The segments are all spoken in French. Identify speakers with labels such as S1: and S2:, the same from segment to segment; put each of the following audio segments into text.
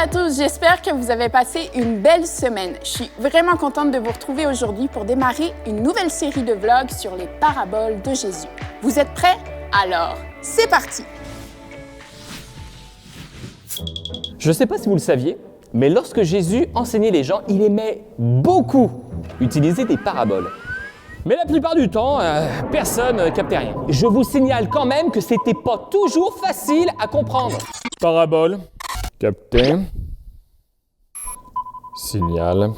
S1: à tous, j'espère que vous avez passé une belle semaine. Je suis vraiment contente de vous retrouver aujourd'hui pour démarrer une nouvelle série de vlogs sur les paraboles de Jésus. Vous êtes prêts? Alors, c'est parti!
S2: Je ne sais pas si vous le saviez, mais lorsque Jésus enseignait les gens, il aimait beaucoup utiliser des paraboles. Mais la plupart du temps, personne ne captait rien. Je vous signale quand même que c'était pas toujours facile à comprendre. Parabole, capté, signal.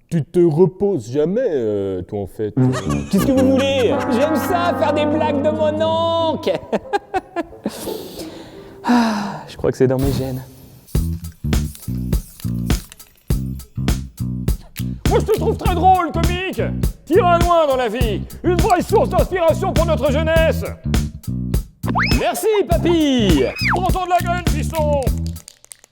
S2: Tu te reposes jamais, toi en fait. Qu'est-ce que vous voulez? J'aime ça, faire des blagues de mon oncle. Je crois que c'est dans mes gènes. Moi, je te trouve très drôle, comique. T'iras loin dans la vie. Une vraie source d'inspiration pour notre jeunesse. Merci, papy. Prends-toi de la gueule, fiston.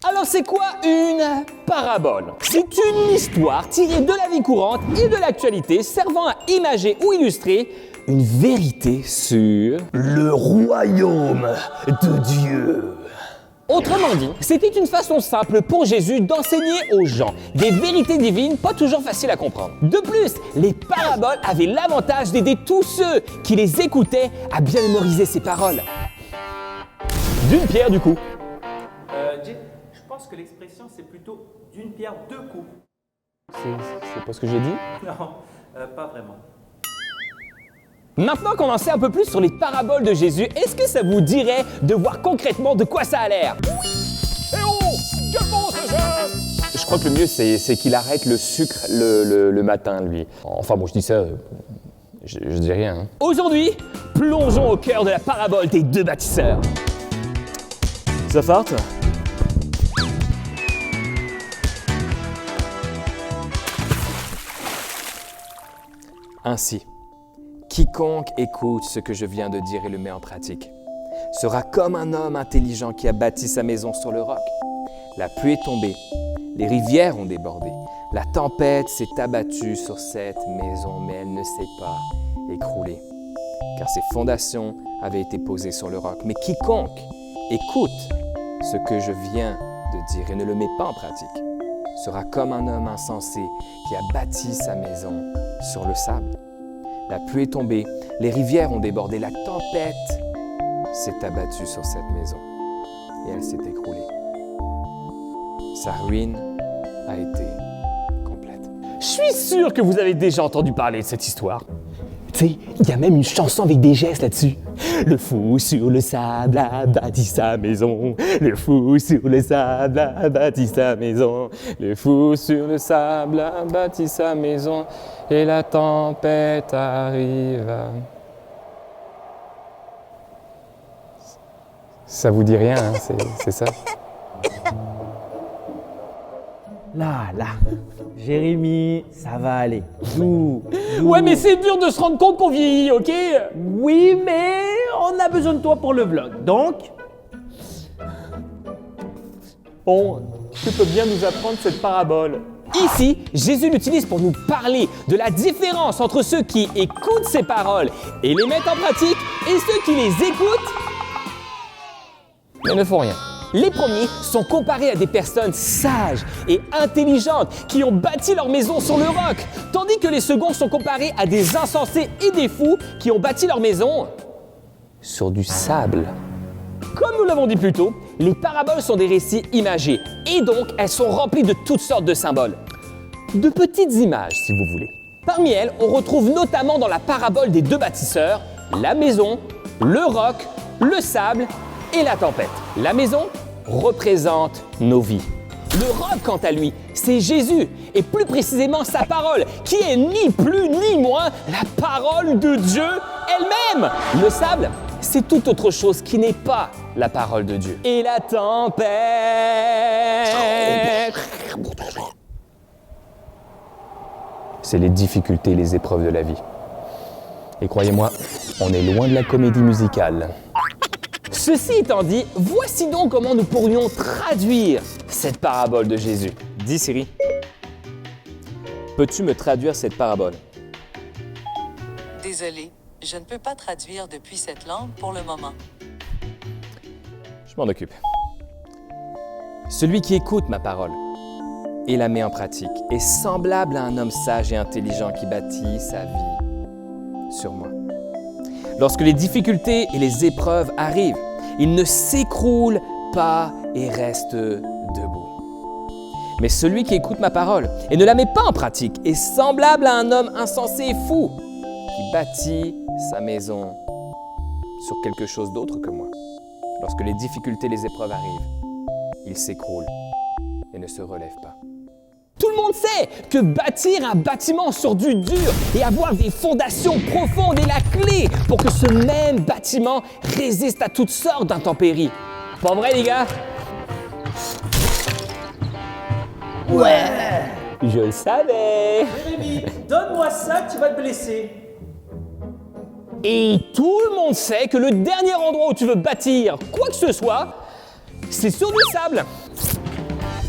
S2: Alors, c'est quoi une parabole? C'est une histoire tirée de la vie courante et de l'actualité servant à imager ou illustrer une vérité sur le royaume de Dieu. Autrement dit, c'était une façon simple pour Jésus d'enseigner aux gens des vérités divines pas toujours faciles à comprendre. De plus, les paraboles avaient l'avantage d'aider tous ceux qui les écoutaient à bien mémoriser ces paroles. D'une pierre, du coup.
S3: Jay, je pense que l'expression c'est plutôt d'une pierre deux coups.
S2: C'est pas ce que j'ai dit?
S3: Non, pas vraiment.
S2: Maintenant qu'on en sait un peu plus sur les paraboles de Jésus, est-ce que ça vous dirait de voir concrètement de quoi ça a l'air?
S3: Eh oh! Quel bon ce jeu!
S2: Je crois que le mieux, c'est qu'il arrête le sucre le matin, lui. Enfin bon, je dis ça, je dis rien. Hein. Aujourd'hui, plongeons au cœur de la parabole des deux bâtisseurs. Ça farte? Ainsi, quiconque écoute ce que je viens de dire et le met en pratique sera comme un homme intelligent qui a bâti sa maison sur le roc. La pluie est tombée, les rivières ont débordé, la tempête s'est abattue sur cette maison, mais elle ne s'est pas écroulée, car ses fondations avaient été posées sur le roc. Mais quiconque écoute ce que je viens de dire et ne le met pas en pratique sera comme un homme insensé qui a bâti sa maison sur le sable. La pluie est tombée, les rivières ont débordé, la tempête s'est abattue sur cette maison et elle s'est écroulée. Sa ruine a été complète. Je suis sûr que vous avez déjà entendu parler de cette histoire. Tu sais, il y a même une chanson avec des gestes là-dessus. Le fou sur le sable a bâti sa maison. Le fou sur le sable a bâti sa maison. Le fou sur le sable a bâti sa maison. Et la tempête arrive. Ça vous dit rien, hein, c'est ça?
S4: Là, Jérémy, ça va aller. Doux.
S2: Ouais, mais c'est dur de se rendre compte qu'on vieillit, ok?
S4: Oui, mais on a besoin de toi pour le vlog. Donc,
S2: Bon, tu peux bien nous apprendre cette parabole. Ici, Jésus l'utilise pour nous parler de la différence entre ceux qui écoutent ses paroles et les mettent en pratique et ceux qui les écoutent mais ne font rien. Les premiers sont comparés à des personnes sages et intelligentes qui ont bâti leur maison sur le roc, tandis que les seconds sont comparés à des insensés et des fous qui ont bâti leur maison sur du sable. Comme nous l'avons dit plus tôt, les paraboles sont des récits imagés et donc elles sont remplies de toutes sortes de symboles. De petites images, si vous voulez. Parmi elles, on retrouve notamment dans la parabole des deux bâtisseurs la maison, le roc, le sable et la tempête. La maison représente nos vies. Le roc, quant à lui, c'est Jésus, et plus précisément sa parole, qui est ni plus ni moins la parole de Dieu elle-même. Le sable, c'est tout autre chose qui n'est pas la parole de Dieu. Et la tempête, c'est les difficultés et les épreuves de la vie. Et croyez-moi, on est loin de la comédie musicale. Ceci étant dit, voici donc comment nous pourrions traduire cette parabole de Jésus. Dis Siri, peux-tu me traduire cette parabole?
S5: Désolé, je ne peux pas traduire depuis cette langue pour le moment.
S2: Je m'en occupe. Celui qui écoute ma parole et la met en pratique est semblable à un homme sage et intelligent qui bâtit sa vie sur moi. Lorsque les difficultés et les épreuves arrivent, il ne s'écroule pas et reste debout. Mais celui qui écoute ma parole et ne la met pas en pratique est semblable à un homme insensé et fou qui bâtit sa maison sur quelque chose d'autre que moi. Lorsque les difficultés et les épreuves arrivent, il s'écroule et ne se relève pas.
S4: Tout le monde sait que bâtir un bâtiment sur du dur et avoir des fondations profondes est la clé pour que ce même bâtiment résiste à toutes sortes d'intempéries. Pas vrai, les gars? Ouais! Je le savais!
S3: Jérémy, donne-moi ça, tu vas te blesser.
S4: Et tout le monde sait que le dernier endroit où tu veux bâtir quoi que ce soit, c'est sur du sable.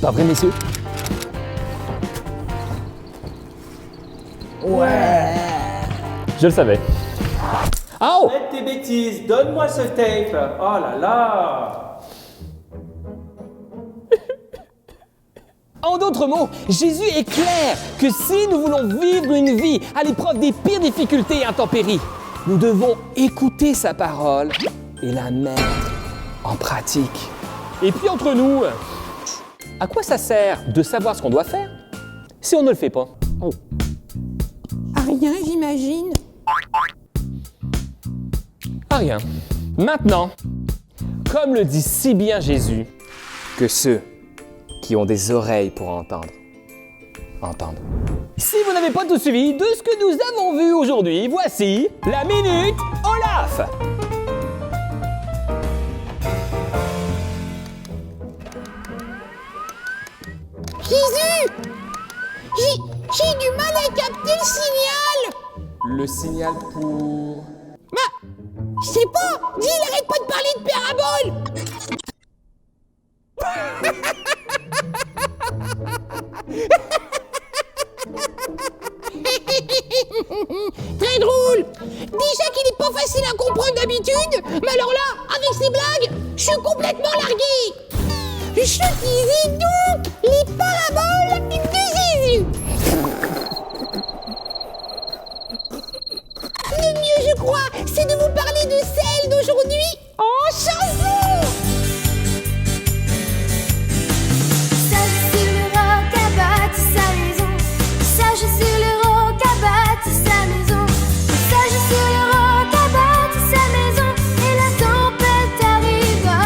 S4: Pas vrai, messieurs? Ouais! Je le savais. Oh!
S3: Arrête tes bêtises, donne-moi ce tape. Oh là là.
S4: En d'autres mots, Jésus est clair que si nous voulons vivre une vie à l'épreuve des pires difficultés et intempéries, nous devons écouter sa parole et la mettre en pratique. Et puis entre nous, à quoi ça sert de savoir ce qu'on doit faire si on ne le fait pas? Oh.
S5: À rien, j'imagine.
S4: À rien. Maintenant, comme le dit si bien Jésus,
S2: Que ceux qui ont des oreilles pour entendre, entendent.
S4: si vous n'avez pas tout suivi de ce que nous avons vu aujourd'hui, voici la Minute Olaf.
S5: Jésus! J'ai du mal à capter le signal!
S2: Le signal pour...
S5: Bah, je sais pas! Dis, il arrête pas de parler de parabole! Très drôle! Déjà qu'il est pas facile à comprendre d'habitude, mais alors là, avec ces blagues, je suis complètement largué! Je disais donc les paraboles de Jésus! Le mieux, je crois, c'est de vous parler de celle d'aujourd'hui en chanson!
S6: Sage sur le roc a bâti sa maison. Sage sur le roc a bâti sa maison. Sage sur le roc a bâti sa maison. Et la tempête arriva.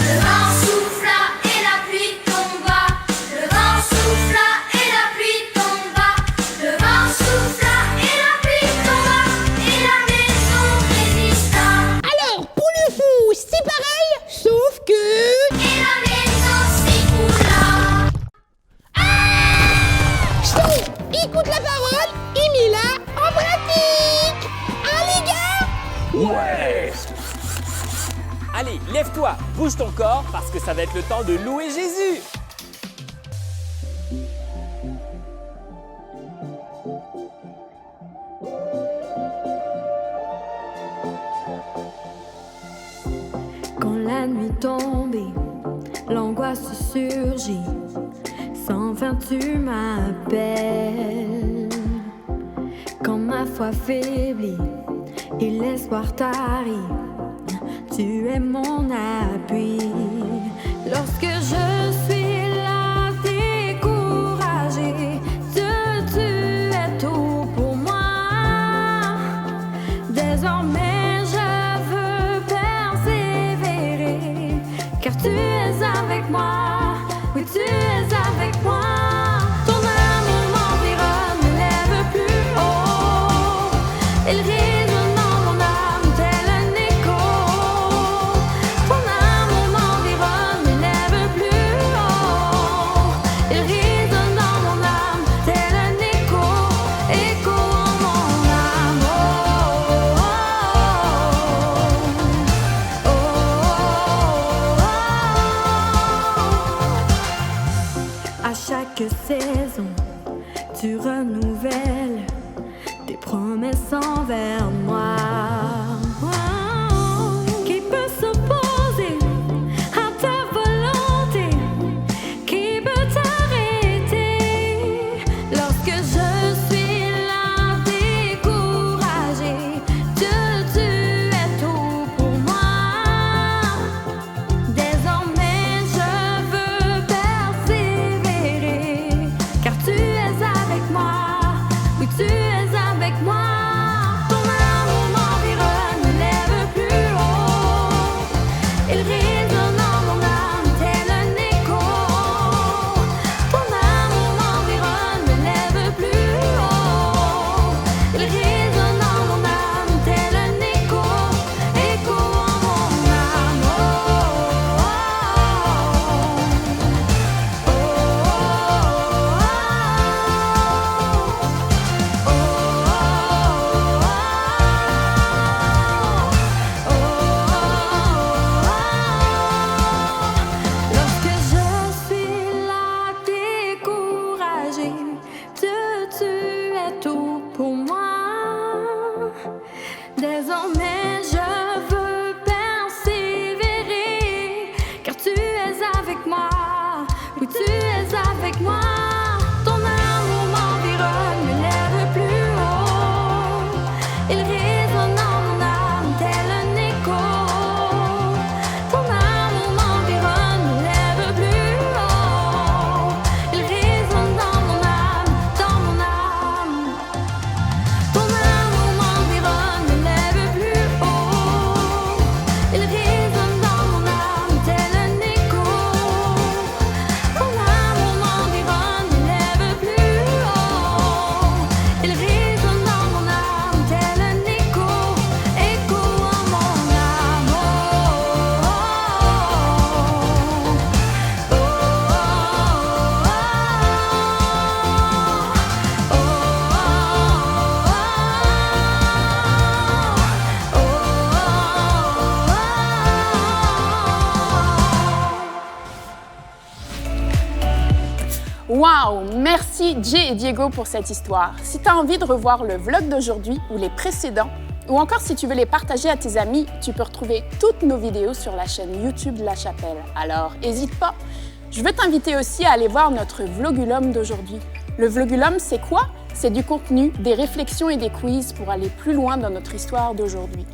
S6: Le vent souffla et la pluie tomba. Le vent souffla et la pluie tomba. Le vent souffla et la pluie tomba. Et la maison résista.
S5: Alors, pour le fou, c'est pareil, sauf que...
S6: Et la maison s'écroula.
S5: Chou, écoute la parole et mets-la en pratique! Hein, les gars?
S4: Ouais! Allez, lève-toi, bouge ton corps parce que ça va être le temps de louer Jésus.
S6: Quand la nuit tombée, l'angoisse surgit. Sans fin tu m'appelles. Quand ma foi faiblit et l'espoir tarit, tu es mon appui. Lorsque je suis là découragée, tu es tout pour moi. Désormais je veux persévérer, car tu es avec moi. Oui, tu es avec moi. Ton amour m'environne, me lève plus haut. Il résonne dans mon âme tel un écho. Ton amour m'environne, me lève plus haut. Il résonne dans mon âme tel un écho, écho en mon âme. Oh, oh, oh. Désormais je veux persévérer, car tu es avec moi, oui tu es avec moi. Ton amour m'environne, me lève plus haut. Il résonne dans mon âme tel un écho. Ton amour m'environne, me lève plus haut. Il résonne dans mon âme, dans mon âme. Ton amour m'environne, me lève plus haut. Il résonne dans mon âme tel un écho. Ton amour m'environne, me lève plus haut. Il résonne dans mon âme tel un écho, écho en mon âme.
S1: Wow! Merci Jay et Diego pour cette histoire. Si tu as envie de revoir le vlog d'aujourd'hui ou les précédents, ou encore si tu veux les partager à tes amis, tu peux retrouver toutes nos vidéos sur la chaîne YouTube de La Chapelle. Alors, n'hésite pas. Je veux t'inviter aussi à aller voir notre vlogulum d'aujourd'hui. Le vlogulum, c'est quoi? C'est du contenu, des réflexions et des quiz pour aller plus loin dans notre histoire d'aujourd'hui.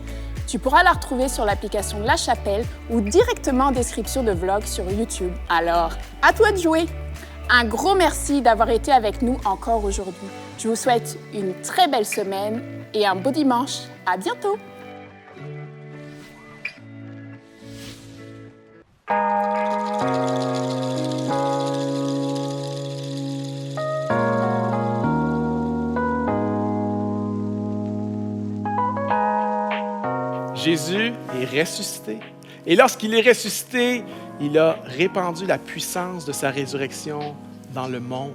S1: Tu pourras la retrouver sur l'application de La Chapelle ou directement en description de vlog sur YouTube. Alors, à toi de jouer! Un gros merci d'avoir été avec nous encore aujourd'hui. Je vous souhaite une très belle semaine et un beau dimanche. À bientôt!
S7: Jésus est ressuscité. Et lorsqu'il est ressuscité, il a répandu la puissance de sa résurrection dans le monde.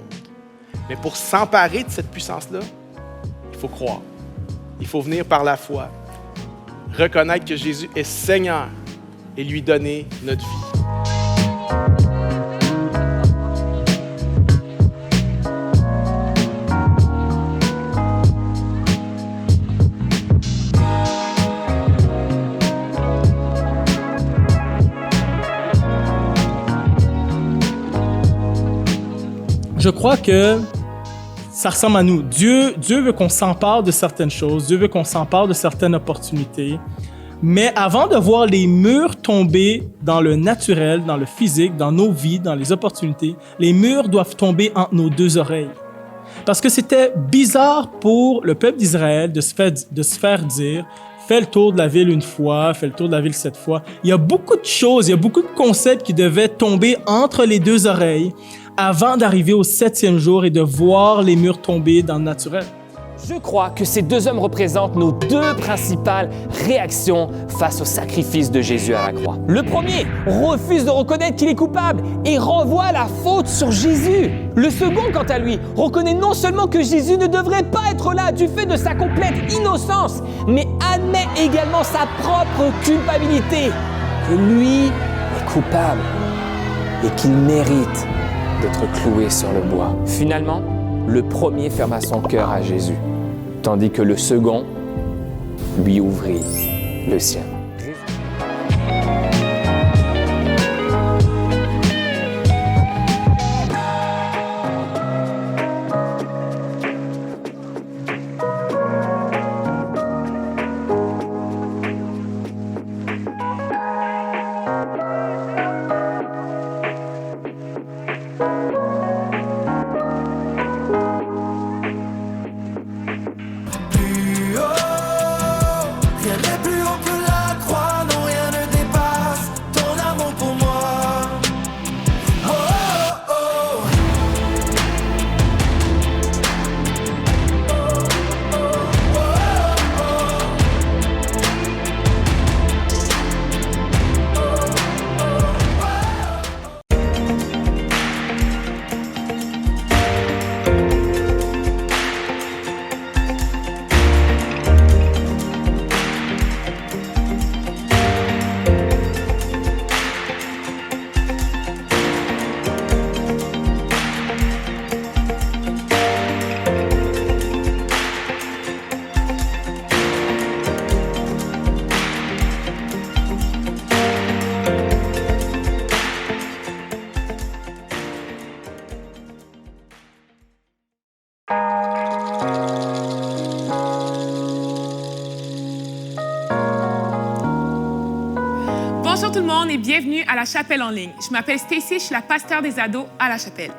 S7: Mais pour s'emparer de cette puissance-là, il faut croire. Il faut venir par la foi, reconnaître que Jésus est Seigneur et lui donner notre vie.
S8: Je crois que ça ressemble à nous. Dieu veut qu'on s'empare de certaines choses. Dieu veut qu'on s'empare de certaines opportunités. Mais avant de voir les murs tomber dans le naturel, dans le physique, dans nos vies, dans les opportunités, les murs doivent tomber entre nos deux oreilles. Parce que c'était bizarre pour le peuple d'Israël de se faire dire « Fais le tour de la ville une fois, fais le tour de la ville 7 fois. » Il y a beaucoup de choses, il y a beaucoup de concepts qui devaient tomber entre les deux oreilles avant d'arriver au 7e jour et de voir les murs tomber dans le naturel.
S4: Je crois que ces deux hommes représentent nos deux principales réactions face au sacrifice de Jésus à la croix. Le premier refuse de reconnaître qu'il est coupable et renvoie la faute sur Jésus. Le second, quant à lui, reconnaît non seulement que Jésus ne devrait pas être là du fait de sa complète innocence, mais admet également sa propre culpabilité, que lui est coupable et qu'il mérite d'être cloué sur le bois. Finalement, le premier ferma son cœur à Jésus, tandis que le second lui ouvrit le sien.
S9: Rien n'est plus haut que la croix, non rien ne dépasse. Bonjour tout le monde et bienvenue à la Chapelle en ligne. Je m'appelle Stacy, je suis la pasteur des ados à la Chapelle.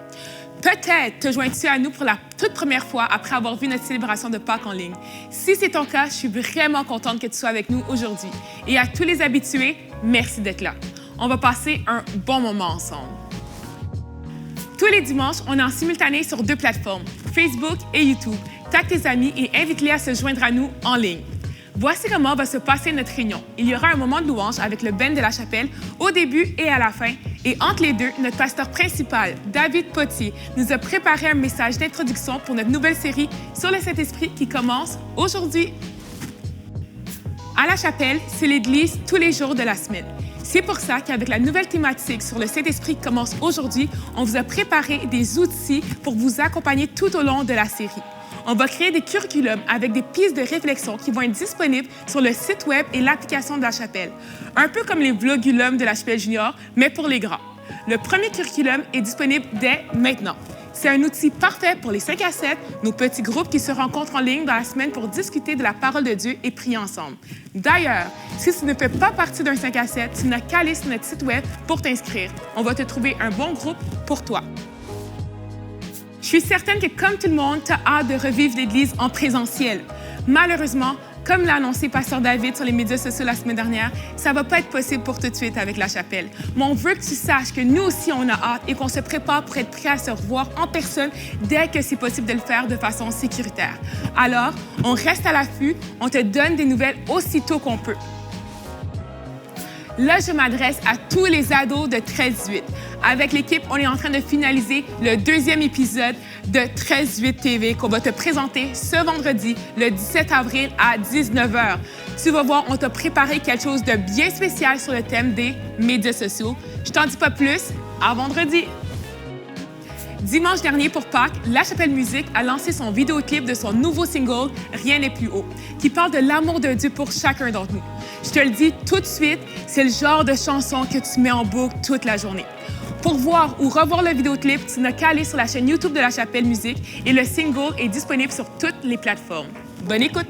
S9: Peut-être te joins-tu à nous pour la toute première fois après avoir vu notre célébration de Pâques en ligne. Si c'est ton cas, je suis vraiment contente que tu sois avec nous aujourd'hui. Et à tous les habitués, merci d'être là. On va passer un bon moment ensemble. Tous les dimanches, on est en simultané sur 2 plateformes, Facebook et YouTube. Tag tes amis et invite-les à se joindre à nous en ligne. Voici comment va se passer notre réunion. Il y aura un moment de louange avec le band de la chapelle au début et à la fin. Et entre les deux, notre pasteur principal, David Potier, nous a préparé un message d'introduction pour notre nouvelle série sur le Saint-Esprit qui commence aujourd'hui. À la chapelle, c'est l'Église tous les jours de la semaine. C'est pour ça qu'avec la nouvelle thématique sur le Saint-Esprit qui commence aujourd'hui, on vous a préparé des outils pour vous accompagner tout au long de la série. On va créer des curriculums avec des pistes de réflexion qui vont être disponibles sur le site web et l'application de la chapelle. Un peu comme les vlogulums de la chapelle junior, mais pour les grands. Le premier curriculum est disponible dès maintenant. C'est un outil parfait pour les 5 à 7, nos petits groupes qui se rencontrent en ligne dans la semaine pour discuter de la parole de Dieu et prier ensemble. D'ailleurs, si tu ne fais pas partie d'un 5 à 7, tu n'as qu'à aller sur notre site web pour t'inscrire. On va te trouver un bon groupe pour toi. Je suis certaine que, comme tout le monde, tu as hâte de revivre l'Église en présentiel. Malheureusement, comme l'a annoncé Pasteur David sur les médias sociaux la semaine dernière, ça ne va pas être possible pour tout de suite avec la chapelle. Mais on veut que tu saches que nous aussi, on a hâte et qu'on se prépare pour être prêt à se revoir en personne dès que c'est possible de le faire de façon sécuritaire. Alors, on reste à l'affût, on te donne des nouvelles aussitôt qu'on peut. Là, je m'adresse à tous les ados de 13-18. Avec l'équipe, on est en train de finaliser le 2e épisode de 13-8 TV qu'on va te présenter ce vendredi, le 17 avril à 19h. Tu vas voir, on t'a préparé quelque chose de bien spécial sur le thème des médias sociaux. Je t'en dis pas plus, à vendredi! Dimanche dernier, pour Pâques, La Chapelle Musique a lancé son vidéoclip de son nouveau single « Rien n'est plus haut », qui parle de l'amour de Dieu pour chacun d'entre nous. Je te le dis tout de suite, c'est le genre de chanson que tu mets en boucle toute la journée. Pour voir ou revoir le vidéoclip, tu n'as qu'à aller sur la chaîne YouTube de La Chapelle Musique et le single est disponible sur toutes les plateformes. Bonne écoute!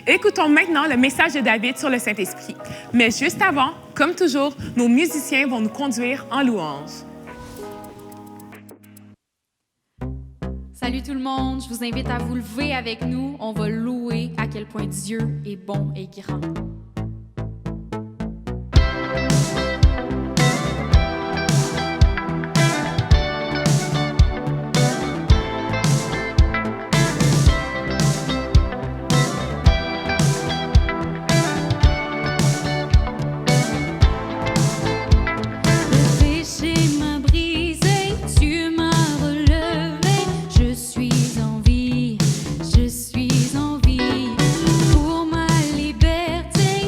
S9: Écoutons maintenant le message de David sur le Saint-Esprit. Mais juste avant, comme toujours, nos musiciens vont nous conduire en louange.
S10: Salut tout le monde, je vous invite à vous lever avec nous. On va louer à quel point Dieu est bon et grand.
S6: Je suis en vie pour ma liberté.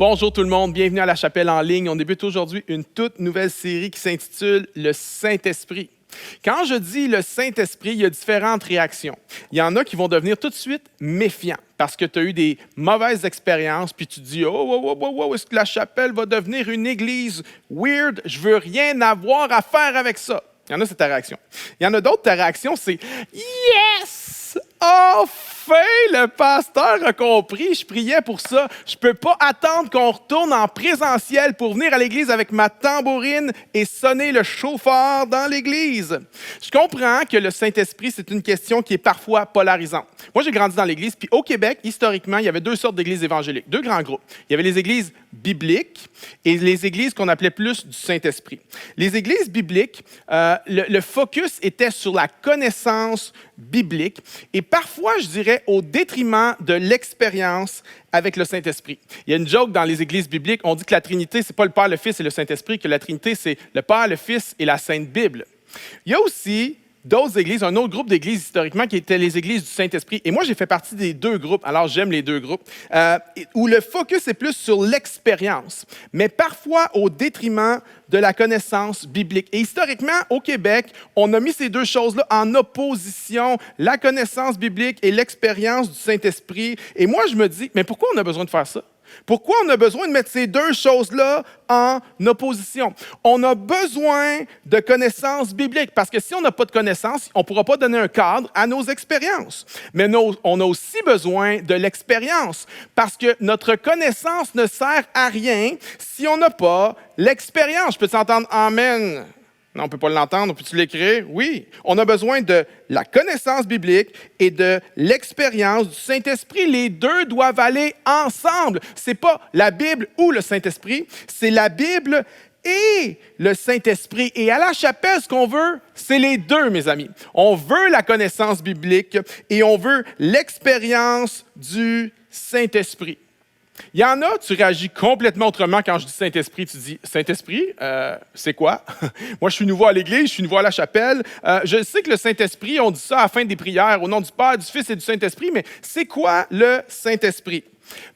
S7: Bonjour tout le monde, bienvenue à la chapelle en ligne. On débute aujourd'hui une toute nouvelle série qui s'intitule « Le Saint-Esprit ». Quand je dis le Saint-Esprit, il y a différentes réactions. Il y en a qui vont devenir tout de suite méfiants parce que tu as eu des mauvaises expériences, puis tu te dis « Oh, est-ce que la chapelle va devenir une église weird? Je veux rien avoir à faire avec ça. » Il y en a, c'est ta réaction. Il y en a d'autres, ta réaction, c'est « Yes! Enfin, le pasteur a compris, je priais pour ça. Je peux pas attendre qu'on retourne en présentiel pour venir à l'église avec ma tambourine et sonner le chauffeur dans l'église. » Je comprends que le Saint-Esprit, c'est une question qui est parfois polarisante. Moi, j'ai grandi dans l'église, puis au Québec, historiquement, il y avait deux sortes d'églises évangéliques, deux grands groupes. Il y avait les églises bibliques et les églises qu'on appelait plus du Saint-Esprit. Les églises bibliques, le focus était sur la connaissance biblique et parfois, je dirais, au détriment de l'expérience avec le Saint-Esprit. Il y a une joke dans les églises bibliques, on dit que la Trinité, c'est pas le Père, le Fils et le Saint-Esprit, que la Trinité, c'est le Père, le Fils et la Sainte Bible. Il y a aussi d'autres églises, un autre groupe d'églises historiquement qui étaient les églises du Saint-Esprit. Et moi, j'ai fait partie des deux groupes, alors j'aime les deux groupes, où le focus est plus sur l'expérience, mais parfois au détriment de la connaissance biblique. Et historiquement, au Québec, on a mis ces deux choses-là en opposition, la connaissance biblique et l'expérience du Saint-Esprit. Et moi, je me dis, mais pourquoi on a besoin de faire ça? Pourquoi on a besoin de mettre ces deux choses-là en opposition? On a besoin de connaissances bibliques parce que si on n'a pas de connaissances, on ne pourra pas donner un cadre à nos expériences. Mais on a aussi besoin de l'expérience parce que notre connaissance ne sert à rien si on n'a pas l'expérience. Je peux t'entendre « Amen ». Non, on ne peut pas l'entendre. Peux-tu l'écrire? Oui. On a besoin de la connaissance biblique et de l'expérience du Saint-Esprit. Les deux doivent aller ensemble. Ce n'est pas la Bible ou le Saint-Esprit, c'est la Bible et le Saint-Esprit. Et à la chapelle, ce qu'on veut, c'est les deux, mes amis. On veut la connaissance biblique et on veut l'expérience du Saint-Esprit. Il y en a, tu réagis complètement autrement quand je dis Saint-Esprit. Tu dis, Saint-Esprit, c'est quoi? Moi, je suis nouveau à l'Église, je suis nouveau à la chapelle. Je sais que le Saint-Esprit, on dit ça à la fin des prières, au nom du Père, du Fils et du Saint-Esprit, mais c'est quoi le Saint-Esprit?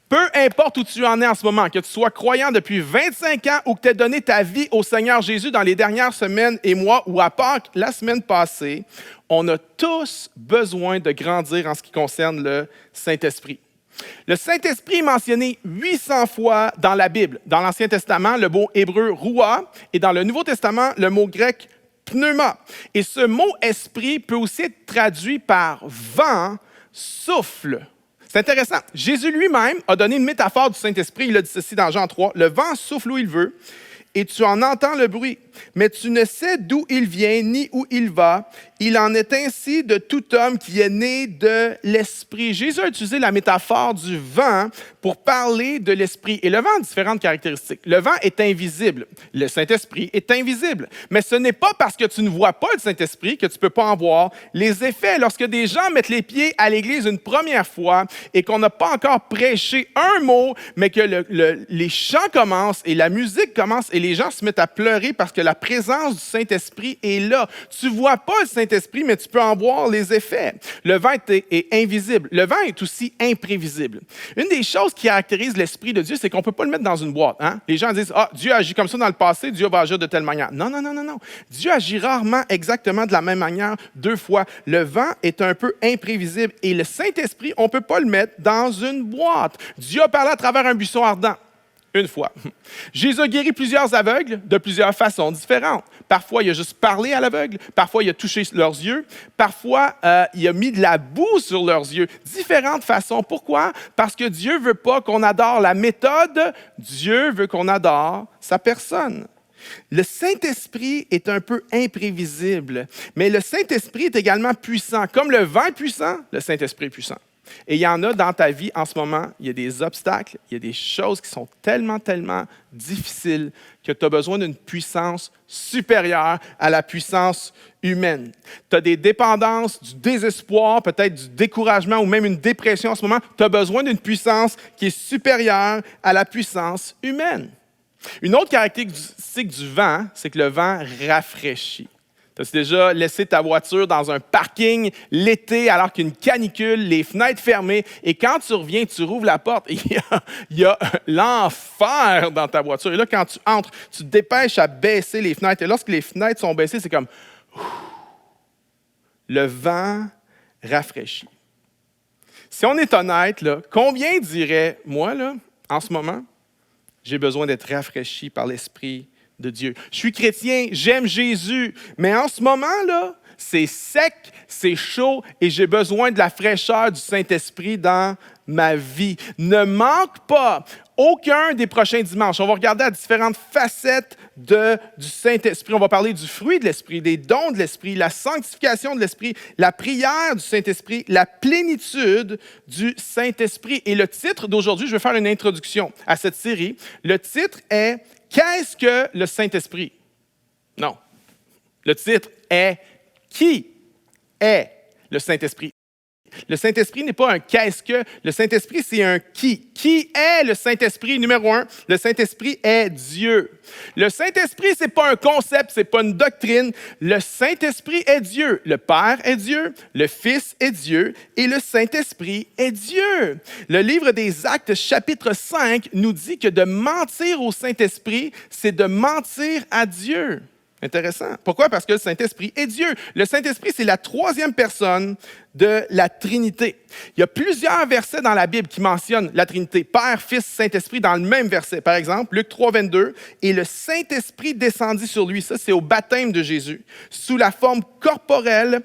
S7: Peu importe où tu en es en ce moment, que tu sois croyant depuis 25 ans ou que tu aies donné ta vie au Seigneur Jésus dans les dernières semaines et mois ou à Pâques la semaine passée, on a tous besoin de grandir en ce qui concerne le Saint-Esprit. Le Saint-Esprit est mentionné 800 fois dans la Bible. Dans l'Ancien Testament, le mot hébreu « roua » et dans le Nouveau Testament, le mot grec « pneuma ». Et ce mot « esprit » peut aussi être traduit par « vent »,« souffle ». C'est intéressant. Jésus lui-même a donné une métaphore du Saint-Esprit. Il a dit ceci dans Jean 3. « Le vent souffle où il veut et tu en entends le bruit, mais tu ne sais d'où il vient ni où il va. Il en est ainsi de tout homme qui est né de l'Esprit. » Jésus a utilisé la métaphore du vent pour parler de l'Esprit. Et le vent a différentes caractéristiques. Le vent est invisible. Le Saint-Esprit est invisible. Mais ce n'est pas parce que tu ne vois pas le Saint-Esprit que tu ne peux pas en voir les effets. Lorsque des gens mettent les pieds à l'Église une première fois et qu'on n'a pas encore prêché un mot, mais que les chants commencent et la musique commence et les gens se mettent à pleurer parce que la présence du Saint-Esprit est là. Tu ne vois pas le Saint-Esprit, mais tu peux en voir les effets. Le vent est invisible. Le vent est aussi imprévisible. Une des choses qui caractérise l'Esprit de Dieu, c'est qu'on ne peut pas le mettre dans une boîte. Hein? Les gens disent « Ah, Dieu agit comme ça dans le passé, Dieu va agir de telle manière. » Non. Dieu agit rarement exactement de la même manière deux fois. Le vent est un peu imprévisible et le Saint-Esprit, on ne peut pas le mettre dans une boîte. Dieu a parlé à travers un buisson ardent. Une fois. Jésus a guéri plusieurs aveugles de plusieurs façons différentes. Parfois, il a juste parlé à l'aveugle. Parfois, il a touché leurs yeux. Parfois, il a mis de la boue sur leurs yeux. Différentes façons. Pourquoi? Parce que Dieu ne veut pas qu'on adore la méthode. Dieu veut qu'on adore sa personne. Le Saint-Esprit est un peu imprévisible, mais le Saint-Esprit est également puissant. Comme le vent est puissant, le Saint-Esprit est puissant. Et il y en a dans ta vie en ce moment, il y a des obstacles, il y a des choses qui sont tellement difficiles que tu as besoin d'une puissance supérieure à la puissance humaine. Tu as des dépendances, du désespoir, peut-être du découragement ou même une dépression en ce moment. Tu as besoin d'une puissance qui est supérieure à la puissance humaine. Une autre caractéristique du vent, c'est que le vent rafraîchit. Tu as déjà laissé ta voiture dans un parking l'été alors qu'il y a une canicule, les fenêtres fermées, et quand tu reviens, tu rouvres la porte et il y a l'enfer dans ta voiture. Et là, quand tu entres, tu te dépêches à baisser les fenêtres. Et lorsque les fenêtres sont baissées, c'est comme le vent rafraîchit. Si on est honnête, là, combien dirait, moi, là, en ce moment, j'ai besoin d'être rafraîchi par l'Esprit de Dieu. Je suis chrétien, j'aime Jésus, mais en ce moment, là, c'est sec, c'est chaud et j'ai besoin de la fraîcheur du Saint-Esprit dans ma vie. Ne manque pas aucun des prochains dimanches. On va regarder à différentes facettes du Saint-Esprit. On va parler du fruit de l'Esprit, des dons de l'Esprit, la sanctification de l'Esprit, la prière du Saint-Esprit, la plénitude du Saint-Esprit. Et le titre d'aujourd'hui, je vais faire une introduction à cette série. Le titre est « Qu'est-ce que le Saint-Esprit? » Non. Le titre est « Qui est le Saint-Esprit? » Le Saint-Esprit n'est pas un « qu'est-ce que », le Saint-Esprit, c'est un « qui ». Qui est le Saint-Esprit? Numéro 1, le Saint-Esprit est Dieu. Le Saint-Esprit, ce n'est pas un concept, ce n'est pas une doctrine. Le Saint-Esprit est Dieu. Le Père est Dieu, le Fils est Dieu et le Saint-Esprit est Dieu. Le livre des Actes, chapitre 5, nous dit que de mentir au Saint-Esprit, c'est de mentir à Dieu. Intéressant. Pourquoi? Parce que le Saint-Esprit est Dieu. Le Saint-Esprit, c'est la troisième personne de la Trinité. Il y a plusieurs versets dans la Bible qui mentionnent la Trinité, Père, Fils, Saint-Esprit, dans le même verset. Par exemple, Luc 3, 22, « Et le Saint-Esprit descendit sur lui », ça c'est au baptême de Jésus, sous la forme corporelle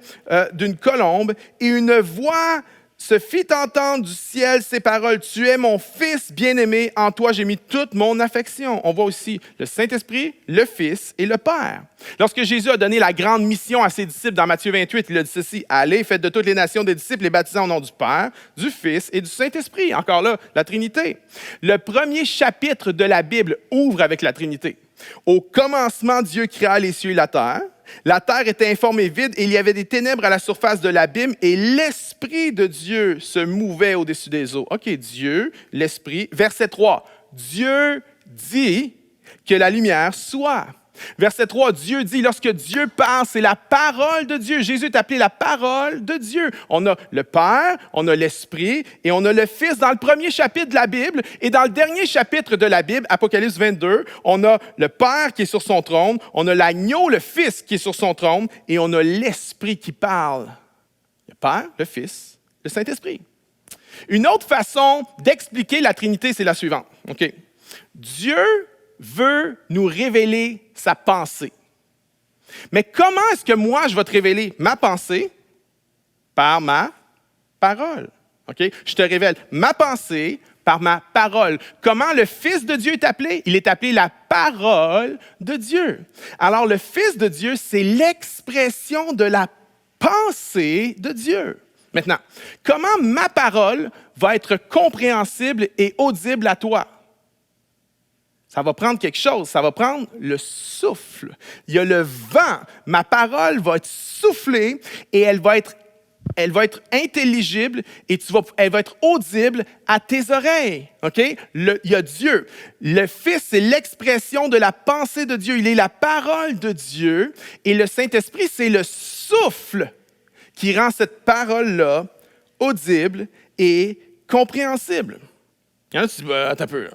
S7: d'une colombe, et une voix se fit entendre du ciel ces paroles, « Tu es mon Fils bien-aimé, en toi j'ai mis toute mon affection. » On voit aussi le Saint-Esprit, le Fils et le Père. Lorsque Jésus a donné la grande mission à ses disciples dans Matthieu 28, il a dit ceci, « Allez, faites de toutes les nations des disciples, les baptisant au nom du Père, du Fils et du Saint-Esprit. » Encore là, la Trinité. Le premier chapitre de la Bible ouvre avec la Trinité. « Au commencement, Dieu créa les cieux et la terre. La terre était informe et vide, et il y avait des ténèbres à la surface de l'abîme, et l'Esprit de Dieu se mouvait au-dessus des eaux. » OK, Dieu, l'Esprit. Verset 3, Dieu dit que la lumière soit. Verset 3, Dieu dit, lorsque Dieu parle, c'est la parole de Dieu. Jésus est appelé la parole de Dieu. On a le Père, on a l'Esprit et on a le Fils dans le premier chapitre de la Bible. Et dans le dernier chapitre de la Bible, Apocalypse 22, on a le Père qui est sur son trône, on a l'agneau, le Fils qui est sur son trône et on a l'Esprit qui parle. Le Père, le Fils, le Saint-Esprit. Une autre façon d'expliquer la Trinité, c'est la suivante. OK? Dieu veut nous révéler sa pensée. Mais comment est-ce que moi, je vais te révéler ma pensée? Par ma parole. OK? Je te révèle ma pensée par ma parole. Comment le Fils de Dieu est appelé? Il est appelé la parole de Dieu. Alors, le Fils de Dieu, c'est l'expression de la pensée de Dieu. Maintenant, comment ma parole va être compréhensible et audible à toi? Ça va prendre quelque chose, ça va prendre le souffle. Il y a le vent. Ma parole va être soufflée et elle va être intelligible et elle va être audible à tes oreilles. OK? Il y a Dieu. Le Fils, c'est l'expression de la pensée de Dieu. Il est la parole de Dieu. Et le Saint-Esprit, c'est le souffle qui rend cette parole-là audible et compréhensible. Il y en a qui disent, attends un peu,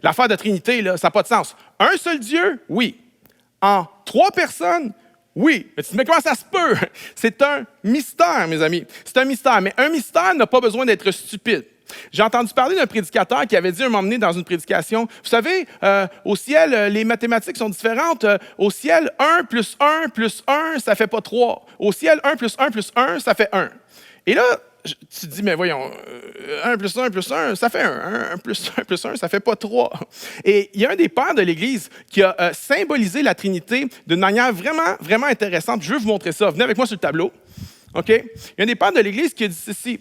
S7: l'affaire de Trinité, là, ça n'a pas de sens. Un seul Dieu, oui. En 3 personnes, oui. Mais tu dis, mais comment ça se peut? C'est un mystère, mes amis. C'est un mystère. Mais un mystère n'a pas besoin d'être stupide. J'ai entendu parler d'un prédicateur qui avait dit un moment donné dans une prédication, vous savez, au ciel, les mathématiques sont différentes. Au ciel, 1 plus 1 plus 1, ça ne fait pas 3. Au ciel, 1 plus 1 plus 1, ça fait 1. Et là, tu te dis, mais voyons, 1 plus 1 plus 1, ça fait 1. 1 plus 1 plus 1, ça fait pas 3. Et il y a un des pères de l'Église qui a symbolisé la Trinité d'une manière vraiment, vraiment intéressante. Je veux vous montrer ça. Venez avec moi sur le tableau. OK? Il y a un des pères de l'Église qui a dit ceci.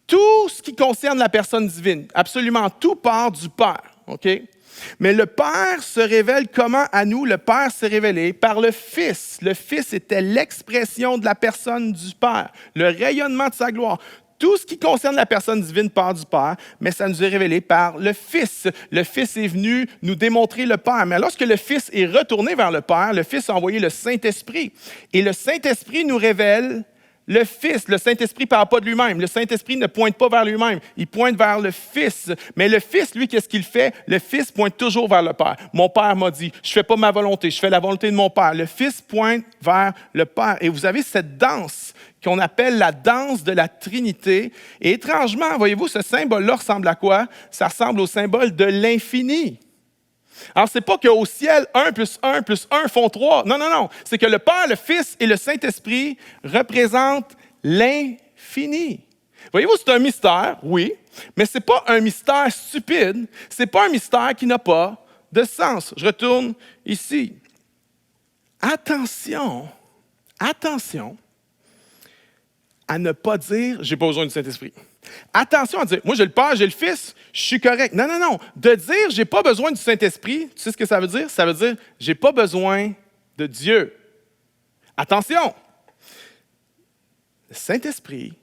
S7: Tout ce qui concerne la personne divine, absolument tout part du Père. OK? Mais le Père se révèle comment à nous? Le Père s'est révélé par le Fils. Le Fils était l'expression de la personne du Père, le rayonnement de sa gloire. Tout ce qui concerne la personne divine part du Père, mais ça nous est révélé par le Fils. Le Fils est venu nous démontrer le Père. Mais lorsque le Fils est retourné vers le Père, le Fils a envoyé le Saint-Esprit. Et le Saint-Esprit nous révèle le Fils. Le Saint-Esprit ne parle pas de lui-même. Le Saint-Esprit ne pointe pas vers lui-même. Il pointe vers le Fils. Mais le Fils, lui, qu'est-ce qu'il fait? Le Fils pointe toujours vers le Père. Mon Père m'a dit, je ne fais pas ma volonté, je fais la volonté de mon Père. Le Fils pointe vers le Père. Et vous avez cette danse qu'on appelle la danse de la Trinité. Et étrangement, voyez-vous, ce symbole-là ressemble à quoi? Ça ressemble au symbole de l'infini. Alors, ce n'est pas qu'au ciel, 1 plus 1 plus 1 font 3. Non, non, non. C'est que le Père, le Fils et le Saint-Esprit représentent l'infini. Voyez-vous, c'est un mystère, oui, mais ce n'est pas un mystère stupide. Ce n'est pas un mystère qui n'a pas de sens. Je retourne ici. Attention à ne pas dire « j'ai pas besoin du Saint-Esprit ». Attention à dire « moi, j'ai le Père, j'ai le Fils, je suis correct ». Non, non, non. De dire « j'ai pas besoin du Saint-Esprit », tu sais ce que ça veut dire? Ça veut dire « j'ai pas besoin de Dieu ». Attention! Le Saint-Esprit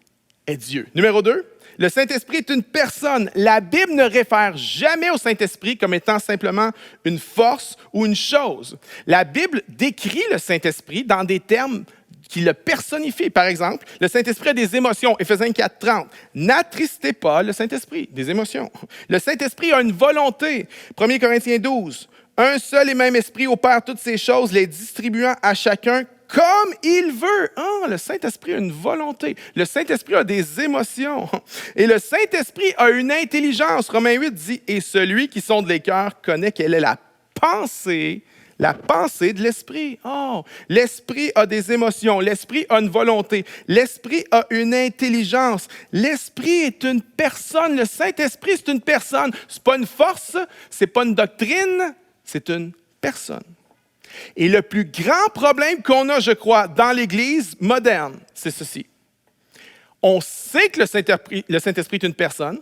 S7: est Dieu. Numéro 2, le Saint-Esprit est une personne. La Bible ne réfère jamais au Saint-Esprit comme étant simplement une force ou une chose. La Bible décrit le Saint-Esprit dans des termes qui le personnifient. Par exemple, le Saint-Esprit a des émotions. Éphésiens 4:30. N'attristez pas le Saint-Esprit, des émotions. Le Saint-Esprit a une volonté. 1 Corinthiens 12. Un seul et même esprit opère toutes ces choses, les distribuant à chacun comme il veut. Le Saint-Esprit a une volonté. Le Saint-Esprit a des émotions. Et le Saint-Esprit a une intelligence. Romains 8 dit, « Et celui qui sonde les cœurs connaît quelle est la pensée de l'Esprit. » L'Esprit a des émotions. L'Esprit a une volonté. L'Esprit a une intelligence. L'Esprit est une personne. Le Saint-Esprit, c'est une personne. Ce n'est pas une force, ce n'est pas une doctrine, c'est une personne. Et le plus grand problème qu'on a, je crois, dans l'Église moderne, c'est ceci. On sait que le Saint-Esprit est une personne,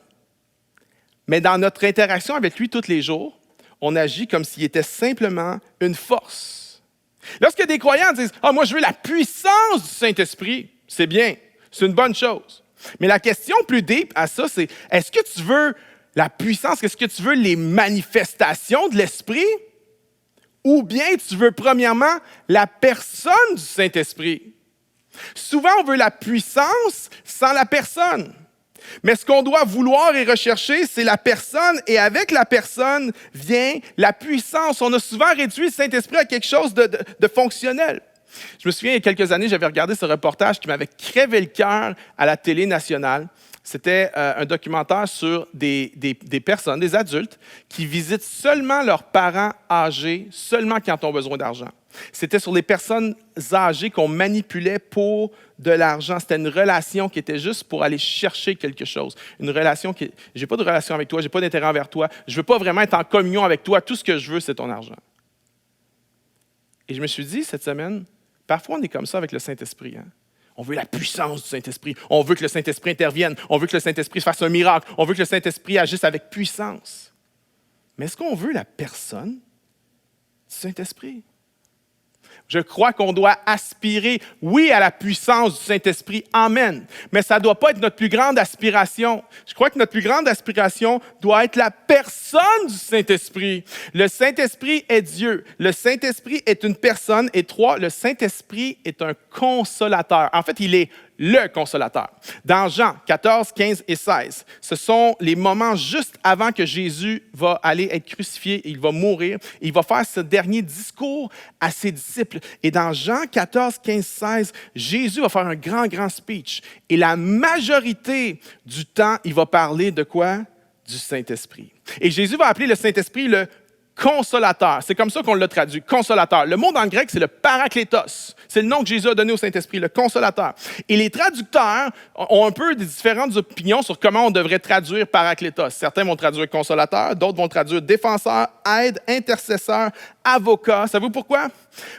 S7: mais dans notre interaction avec lui tous les jours, on agit comme s'il était simplement une force. Lorsque des croyants disent « moi, je veux la puissance du Saint-Esprit », c'est bien, c'est une bonne chose. Mais la question plus deep à ça, c'est est-ce que tu veux la puissance, est-ce que tu veux les manifestations de l'Esprit? Ou bien tu veux premièrement la personne du Saint-Esprit. Souvent, on veut la puissance sans la personne. Mais ce qu'on doit vouloir et rechercher, c'est la personne, et avec la personne vient la puissance. On a souvent réduit le Saint-Esprit à quelque chose de fonctionnel. Je me souviens, il y a quelques années, j'avais regardé ce reportage qui m'avait crevé le cœur à la télé nationale. C'était un documentaire sur des personnes, des adultes, qui visitent seulement leurs parents âgés, seulement quand ils ont besoin d'argent. C'était sur les personnes âgées qu'on manipulait pour de l'argent. C'était une relation qui était juste pour aller chercher quelque chose. Une relation qui... Je n'ai pas de relation avec toi, je n'ai pas d'intérêt envers toi, je ne veux pas vraiment être en communion avec toi, tout ce que je veux, c'est ton argent. Et je me suis dit, cette semaine, parfois on est comme ça avec le Saint-Esprit, hein? On veut la puissance du Saint-Esprit. On veut que le Saint-Esprit intervienne. On veut que le Saint-Esprit fasse un miracle. On veut que le Saint-Esprit agisse avec puissance. Mais est-ce qu'on veut la personne du Saint-Esprit? Je crois qu'on doit aspirer, oui, à la puissance du Saint-Esprit. Amen. Mais ça ne doit pas être notre plus grande aspiration. Je crois que notre plus grande aspiration doit être la personne du Saint-Esprit. Le Saint-Esprit est Dieu. Le Saint-Esprit est une personne. Et 3, le Saint-Esprit est un consolateur. En fait, il est le consolateur. Dans Jean 14, 15 et 16, ce sont les moments juste avant que Jésus va aller être crucifié, il va mourir, il va faire ce dernier discours à ses disciples. Et dans Jean 14, 15, 16, Jésus va faire un grand speech. Et la majorité du temps, il va parler de quoi? Du Saint-Esprit. Et Jésus va appeler le Saint-Esprit le consolateur. C'est comme ça qu'on l'a traduit, consolateur. Le mot dans le grec, c'est le paraklétos. C'est le nom que Jésus a donné au Saint-Esprit, le consolateur. Et les traducteurs ont un peu des différentes opinions sur comment on devrait traduire paraklétos. Certains vont traduire consolateur, d'autres vont traduire défenseur, aide, intercesseur, avocat. Savez-vous pourquoi?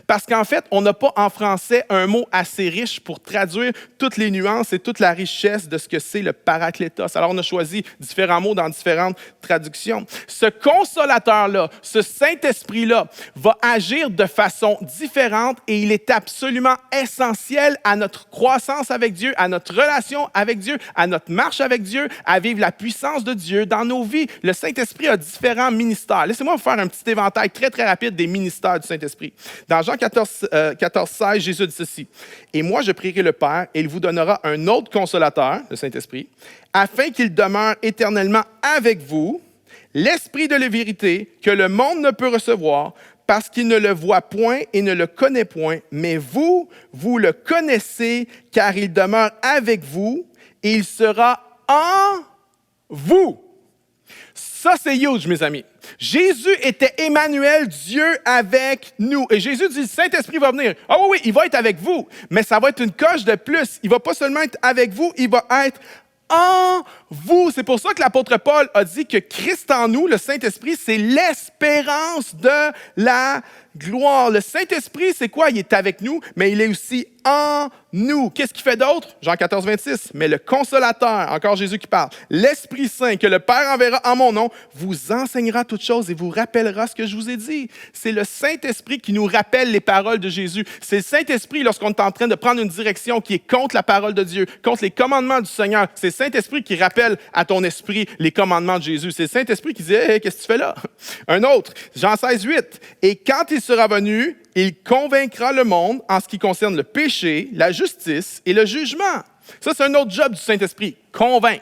S7: Parce qu'en fait, on n'a pas en français un mot assez riche pour traduire toutes les nuances et toute la richesse de ce que c'est le paraklétos. Alors, on a choisi différents mots dans différentes traductions. Ce consolateur-là, ce Saint-Esprit-là, va agir de façon différente et il est absolument absolument essentiel à notre croissance avec Dieu, à notre relation avec Dieu, à notre marche avec Dieu, à vivre la puissance de Dieu dans nos vies. Le Saint-Esprit a différents ministères. Laissez-moi vous faire un petit éventail très, très rapide des ministères du Saint-Esprit. Dans Jean 14, 16, Jésus dit ceci. « Et moi, je prierai le Père, et il vous donnera un autre consolateur, le Saint-Esprit, afin qu'il demeure éternellement avec vous, l'Esprit de la vérité que le monde ne peut recevoir, parce qu'il ne le voit point et ne le connaît point, mais vous, vous le connaissez, car il demeure avec vous et il sera en vous. » Ça, c'est huge, mes amis. Jésus était Emmanuel, Dieu avec nous. Et Jésus dit, le Saint-Esprit va venir. Ah oui, il va être avec vous, mais ça va être une coche de plus. Il ne va pas seulement être avec vous, il va être en vous. C'est pour ça que l'apôtre Paul a dit que Christ en nous, le Saint-Esprit, c'est l'espérance de la gloire. Le Saint-Esprit, c'est quoi? Il est avec nous, mais il est aussi en nous. Qu'est-ce qu'il fait d'autre? Jean 14, 26. Mais le Consolateur, encore Jésus qui parle, l'Esprit Saint que le Père enverra en mon nom, vous enseignera toutes choses et vous rappellera ce que je vous ai dit. C'est le Saint-Esprit qui nous rappelle les paroles de Jésus. C'est le Saint-Esprit, lorsqu'on est en train de prendre une direction qui est contre la parole de Dieu, contre les commandements du Seigneur. C'est le Saint-Esprit qui rappelle à ton esprit les commandements de Jésus. C'est le Saint-Esprit qui dit, hey, qu'est-ce que tu fais là? Un autre, Jean 16, 8. Et quand il sera venu, il convaincra le monde en ce qui concerne le péché, la justice et le jugement. Ça, c'est un autre job du Saint-Esprit, convaincre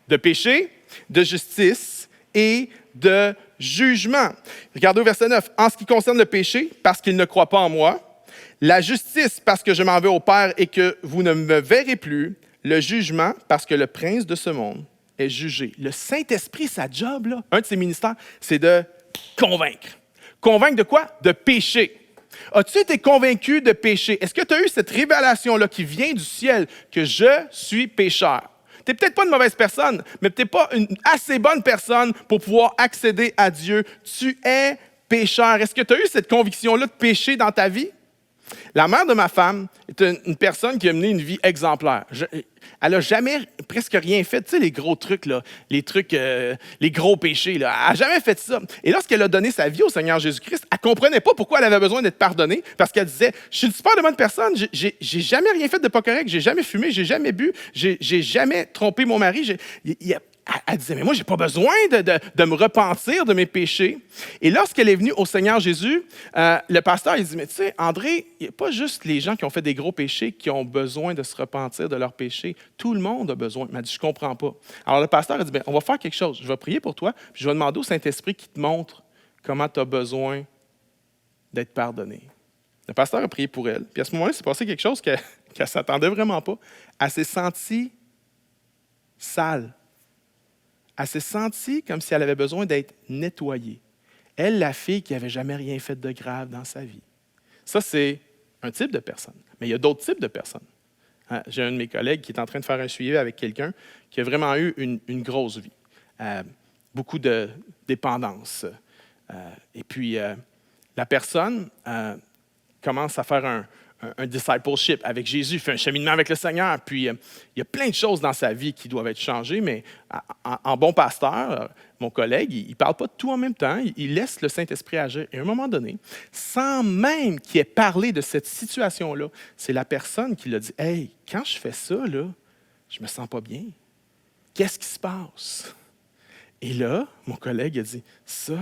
S7: de péché, de justice et de jugement. Regardez au verset 9. En ce qui concerne le péché, parce qu'il ne croit pas en moi, la justice, parce que je m'en vais au Père et que vous ne me verrez plus, le jugement, parce que le prince de ce monde est jugé. Le Saint-Esprit, sa job, là, un de ses ministères, c'est de convaincre. Convaincre de quoi? De péché. As-tu été convaincu de péché? Est-ce que tu as eu cette révélation-là qui vient du ciel que je suis pécheur? Tu n'es peut-être pas une mauvaise personne, mais tu n'es pas une assez bonne personne pour pouvoir accéder à Dieu. Tu es pécheur. Est-ce que tu as eu cette conviction-là de péché dans ta vie? La mère de ma femme est une personne qui a mené une vie exemplaire. Elle n'a jamais presque rien fait. Tu sais, les gros trucs, là, les gros péchés. Là, elle n'a jamais fait ça. Et lorsqu'elle a donné sa vie au Seigneur Jésus-Christ, elle ne comprenait pas pourquoi elle avait besoin d'être pardonnée, parce qu'elle disait, je suis une super de bonne personne, j'ai jamais rien fait de pas correct, j'ai jamais fumé, j'ai jamais bu, j'ai jamais trompé mon mari. Elle disait, mais moi, je n'ai pas besoin de me repentir de mes péchés. Et lorsqu'elle est venue au Seigneur Jésus, le pasteur, il dit, mais tu sais, André, il n'y a pas juste les gens qui ont fait des gros péchés qui ont besoin de se repentir de leurs péchés. Tout le monde a besoin. Il m'a dit, je ne comprends pas. Alors, le pasteur a dit, bien, on va faire quelque chose. Je vais prier pour toi, puis je vais demander au Saint-Esprit qui te montre comment tu as besoin d'être pardonné. Le pasteur a prié pour elle. Puis à ce moment-là, il s'est passé quelque chose qu'elle ne s'attendait vraiment pas. Elle s'est sentie sale. Elle s'est sentie comme si elle avait besoin d'être nettoyée. Elle, la fille qui n'avait jamais rien fait de grave dans sa vie. Ça, c'est un type de personne. Mais il y a d'autres types de personnes. J'ai un de mes collègues qui est en train de faire un suivi avec quelqu'un qui a vraiment eu une grosse vie. Beaucoup de dépendance. Et puis, la personne commence à faire un discipleship avec Jésus, fait un cheminement avec le Seigneur. Puis, il y a plein de choses dans sa vie qui doivent être changées, mais en bon pasteur, mon collègue, il ne parle pas de tout en même temps. Il laisse le Saint-Esprit agir. Et à un moment donné, sans même qu'il ait parlé de cette situation-là, c'est la personne qui l'a dit, « Hey, quand je fais ça, là, je me sens pas bien. Qu'est-ce qui se passe? » Et là, mon collègue a dit, « Ça,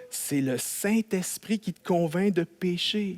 S7: c'est le Saint-Esprit qui te convainc de péché. »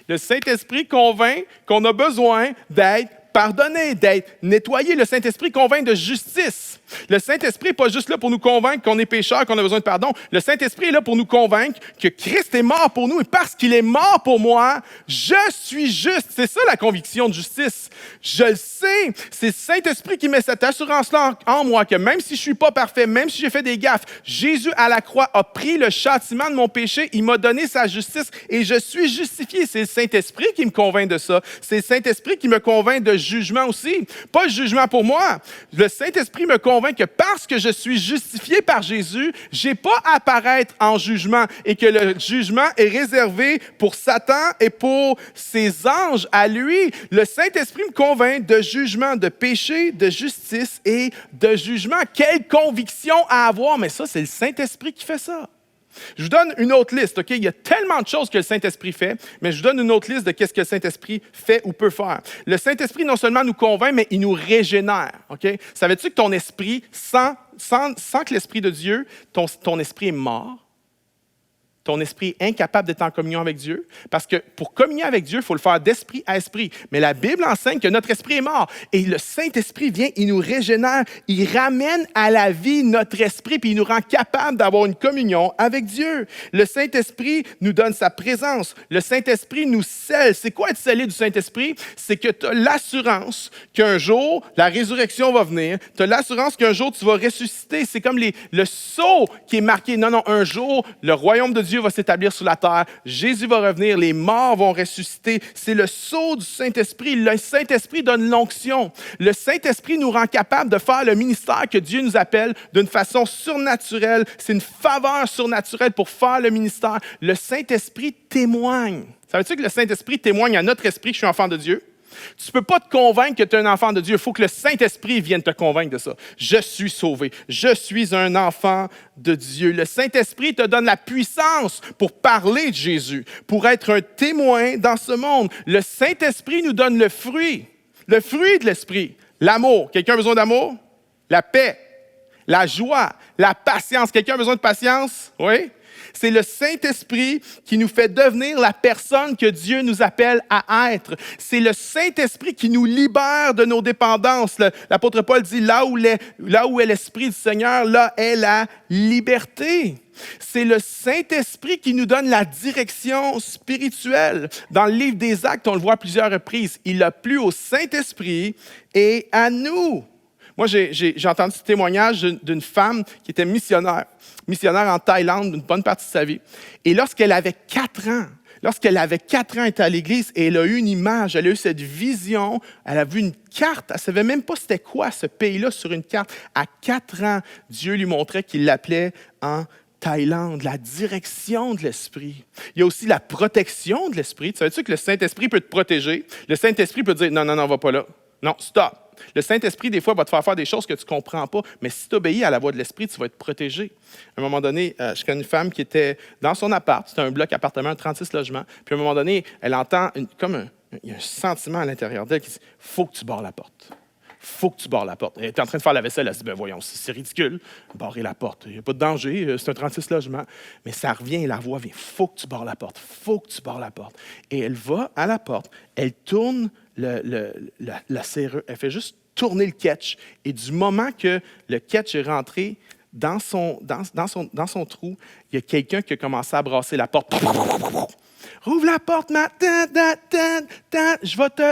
S7: Le Saint-Esprit convainc qu'on a besoin d'être pardonné, d'être nettoyé. Le Saint-Esprit convainc de justice. Le Saint-Esprit n'est pas juste là pour nous convaincre qu'on est pécheur, qu'on a besoin de pardon. Le Saint-Esprit est là pour nous convaincre que Christ est mort pour nous et parce qu'il est mort pour moi, je suis juste. C'est ça la conviction de justice. Je le sais. C'est le Saint-Esprit qui met cette assurance-là en moi que même si je ne suis pas parfait, même si j'ai fait des gaffes, Jésus à la croix a pris le châtiment de mon péché, il m'a donné sa justice et je suis justifié. C'est le Saint-Esprit qui me convainc de ça. C'est le Saint-Esprit qui me convainc de jugement aussi. Pas le jugement pour moi. Le Saint-Esprit me convainc que parce que je suis justifié par Jésus, je n'ai pas à apparaître en jugement et que le jugement est réservé pour Satan et pour ses anges à lui. Le Saint-Esprit me convainc de jugement, de péché, de justice et de jugement. Quelle conviction à avoir! Mais ça, c'est le Saint-Esprit qui fait ça. Je vous donne une autre liste, OK? Il y a tellement de choses que le Saint-Esprit fait, mais je vous donne une autre liste de qu'est-ce que le Saint-Esprit fait ou peut faire. Le Saint-Esprit, non seulement nous convainc, mais il nous régénère, OK? Savais-tu que ton esprit, sans que l'Esprit de Dieu, ton esprit est mort? Ton esprit est incapable d'être en communion avec Dieu. Parce que pour communier avec Dieu, il faut le faire d'esprit à esprit. Mais la Bible enseigne que notre esprit est mort. Et le Saint-Esprit vient, il nous régénère, il ramène à la vie notre esprit, puis il nous rend capable d'avoir une communion avec Dieu. Le Saint-Esprit nous donne sa présence. Le Saint-Esprit nous scelle. C'est quoi être scellé du Saint-Esprit? C'est que tu as l'assurance qu'un jour, la résurrection va venir. Tu as l'assurance qu'un jour, tu vas ressusciter. C'est comme le sceau qui est marqué. Non, un jour, le royaume de Dieu va s'établir sur la terre. Jésus va revenir. Les morts vont ressusciter. C'est le sceau du Saint-Esprit. Le Saint-Esprit donne l'onction. Le Saint-Esprit nous rend capable de faire le ministère que Dieu nous appelle d'une façon surnaturelle. C'est une faveur surnaturelle pour faire le ministère. Le Saint-Esprit témoigne. Savais-tu que le Saint-Esprit témoigne à notre esprit que je suis enfant de Dieu? Tu ne peux pas te convaincre que tu es un enfant de Dieu. Il faut que le Saint-Esprit vienne te convaincre de ça. Je suis sauvé. Je suis un enfant de Dieu. Le Saint-Esprit te donne la puissance pour parler de Jésus, pour être un témoin dans ce monde. Le Saint-Esprit nous donne le fruit de l'Esprit. L'amour. Quelqu'un a besoin d'amour? La paix, la joie, la patience. Quelqu'un a besoin de patience? Oui? C'est le Saint-Esprit qui nous fait devenir la personne que Dieu nous appelle à être. C'est le Saint-Esprit qui nous libère de nos dépendances. L'apôtre Paul dit, là où est l'Esprit du Seigneur, là est la liberté. C'est le Saint-Esprit qui nous donne la direction spirituelle. Dans le livre des Actes, on le voit à plusieurs reprises. Il a plu au Saint-Esprit et à nous. Moi, j'ai entendu ce témoignage d'une femme qui était missionnaire en Thaïlande une bonne partie de sa vie. Et lorsqu'elle avait 4 ans, elle était à l'église et elle a eu une image, elle a eu cette vision, elle a vu une carte, elle ne savait même pas c'était quoi ce pays-là sur une carte. À 4 ans, Dieu lui montrait qu'il l'appelait en Thaïlande, la direction de l'Esprit. Il y a aussi la protection de l'Esprit. Tu savais-tu que le Saint-Esprit peut te protéger? Le Saint-Esprit peut te dire, non, va pas là. Non, stop. Le Saint-Esprit, des fois, va te faire des choses que tu ne comprends pas, mais si tu obéis à la voix de l'Esprit, tu vas être protégé. À un moment donné, je connais une femme qui était dans son appart, c'était un bloc appartement, 36 logements, puis à un moment donné, elle entend il y a un sentiment à l'intérieur d'elle qui dit « faut que tu barres la porte ». Faut que tu barres la porte. Elle est en train de faire la vaisselle, elle se dit, voyons, c'est ridicule, barrer la porte. Il n'y a pas de danger, c'est un 36 logements. Mais ça revient, la voix vient, faut que tu barres la porte, faut que tu barres la porte. Et elle va à la porte, elle tourne la serrure, elle fait juste tourner le catch. Et du moment que le catch est rentré dans son trou, il y a quelqu'un qui a commencé à brasser la porte. Rouvre la porte, ma je vais te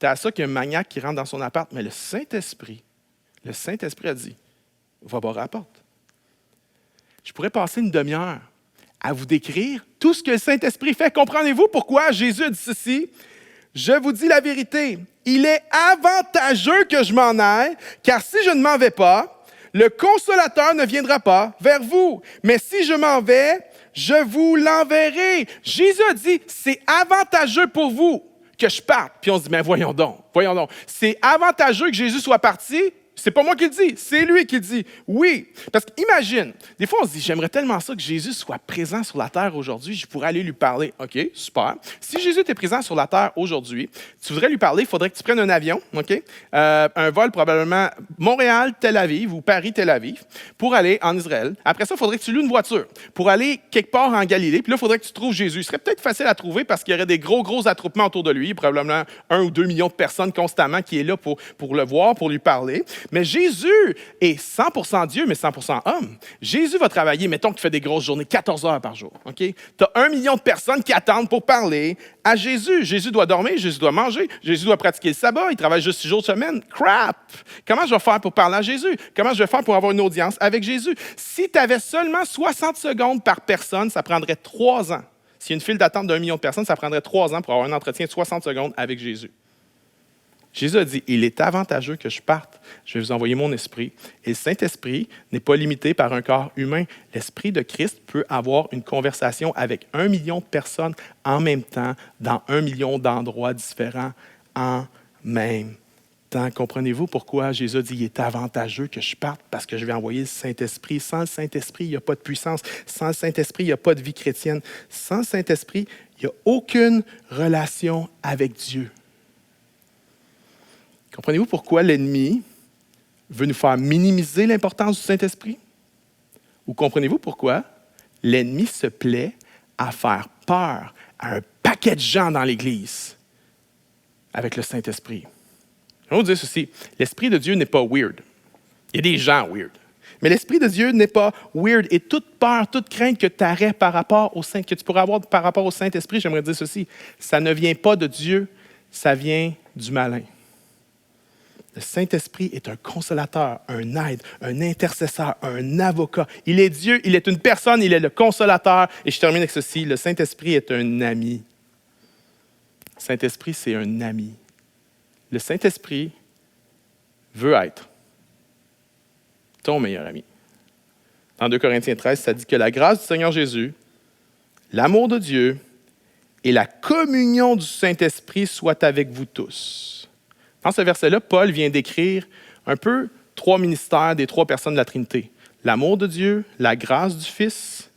S7: C'est à ça qu'il y a un maniaque qui rentre dans son appart. Mais le Saint-Esprit a dit, va barrer la porte. Je pourrais passer une demi-heure à vous décrire tout ce que le Saint-Esprit fait. Comprenez-vous pourquoi Jésus a dit ceci? Je vous dis la vérité, il est avantageux que je m'en aille, car si je ne m'en vais pas, le Consolateur ne viendra pas vers vous. Mais si je m'en vais, je vous l'enverrai. Jésus a dit, c'est avantageux pour vous que je parte. Puis on se dit, mais voyons donc. C'est avantageux que Jésus soit parti. C'est pas moi qui le dis, c'est lui qui le dit. Oui, parce qu'imagine, des fois on se dit, j'aimerais tellement ça que Jésus soit présent sur la terre aujourd'hui, je pourrais aller lui parler. OK, super. Si Jésus était présent sur la terre aujourd'hui, tu voudrais lui parler, il faudrait que tu prennes un avion, OK? Un vol probablement Montréal-Tel Aviv ou Paris-Tel Aviv pour aller en Israël. Après ça, il faudrait que tu loues une voiture pour aller quelque part en Galilée. Puis là, il faudrait que tu trouves Jésus. Il serait peut-être facile à trouver parce qu'il y aurait des gros attroupements autour de lui, probablement 1 ou 2 millions de personnes constamment qui est là pour le voir, pour lui parler. Mais Jésus est 100% Dieu, mais 100% homme. Jésus va travailler, mettons que tu fais des grosses journées, 14 heures par jour. Okay? Tu as 1 million de personnes qui attendent pour parler à Jésus. Jésus doit dormir, Jésus doit manger, Jésus doit pratiquer le sabbat, il travaille juste 6 jours de semaine. Crap! Comment je vais faire pour parler à Jésus? Comment je vais faire pour avoir une audience avec Jésus? Si tu avais seulement 60 secondes par personne, ça prendrait 3 ans. S'il y a une file d'attente d'1 million de personnes, ça prendrait 3 ans pour avoir un entretien de 60 secondes avec Jésus. Jésus a dit, il est avantageux que je parte, je vais vous envoyer mon esprit. Et le Saint-Esprit n'est pas limité par un corps humain. L'Esprit de Christ peut avoir une conversation avec 1 million de personnes en même temps, dans 1 million d'endroits différents en même temps. Comprenez-vous pourquoi Jésus a dit qu'il est avantageux que je parte parce que je vais envoyer le Saint-Esprit. Sans le Saint-Esprit, il n'y a pas de puissance. Sans le Saint-Esprit, il n'y a pas de vie chrétienne. Sans le Saint-Esprit, il n'y a aucune relation avec Dieu. Comprenez-vous pourquoi l'ennemi veut nous faire minimiser l'importance du Saint-Esprit? Ou comprenez-vous pourquoi l'ennemi se plaît à faire peur à un paquet de gens dans l'Église avec le Saint-Esprit? Je vais vous dire ceci, l'Esprit de Dieu n'est pas weird. Il y a des gens weird. Mais l'Esprit de Dieu n'est pas weird. Et toute peur, toute crainte que tu aurais que tu pourrais avoir par rapport au Saint-Esprit, j'aimerais dire ceci, ça ne vient pas de Dieu, ça vient du malin. Le Saint-Esprit est un consolateur, un aide, un intercesseur, un avocat. Il est Dieu, il est une personne, il est le consolateur. Et je termine avec ceci, le Saint-Esprit est un ami. Le Saint-Esprit, c'est un ami. Le Saint-Esprit veut être ton meilleur ami. Dans 2 Corinthiens 13, ça dit que la grâce du Seigneur Jésus, l'amour de Dieu et la communion du Saint-Esprit soient avec vous tous. Dans ce verset-là, Paul vient décrire un peu 3 ministères des 3 personnes de la Trinité. L'amour de Dieu, la grâce du Fils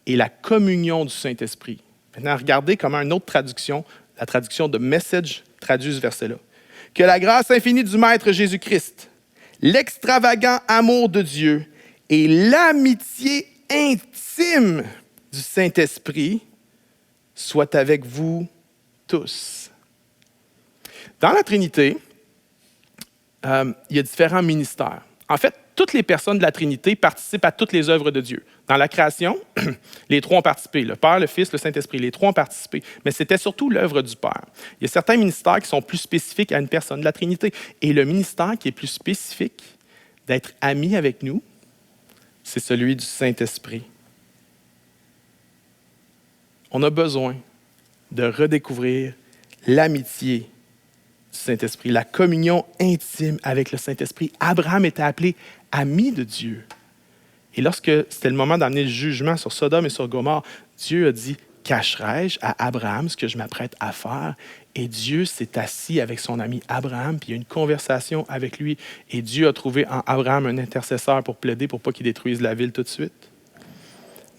S7: et la communion du Saint-Esprit. Maintenant, regardez comment une autre traduction, la traduction de Message, traduit ce verset-là. Que la grâce infinie du Maître Jésus-Christ, l'extravagant amour de Dieu et l'amitié intime du Saint-Esprit soient avec vous tous. Dans la Trinité, il y a différents ministères. En fait, toutes les personnes de la Trinité participent à toutes les œuvres de Dieu. Dans la création, les 3 ont participé. Le Père, le Fils, le Saint-Esprit. Les 3 ont participé. Mais c'était surtout l'œuvre du Père. Il y a certains ministères qui sont plus spécifiques à une personne de la Trinité. Et le ministère qui est plus spécifique d'être ami avec nous, c'est celui du Saint-Esprit. On a besoin de redécouvrir l'amitié du Saint-Esprit, la communion intime avec le Saint-Esprit. Abraham était appelé ami de Dieu. Et lorsque c'était le moment d'amener le jugement sur Sodome et sur Gomorrhe, Dieu a dit, cacherai-je à Abraham ce que je m'apprête à faire? Et Dieu s'est assis avec son ami Abraham, puis il y a eu une conversation avec lui. Et Dieu a trouvé en Abraham un intercesseur pour plaider pour pas qu'il détruise la ville tout de suite.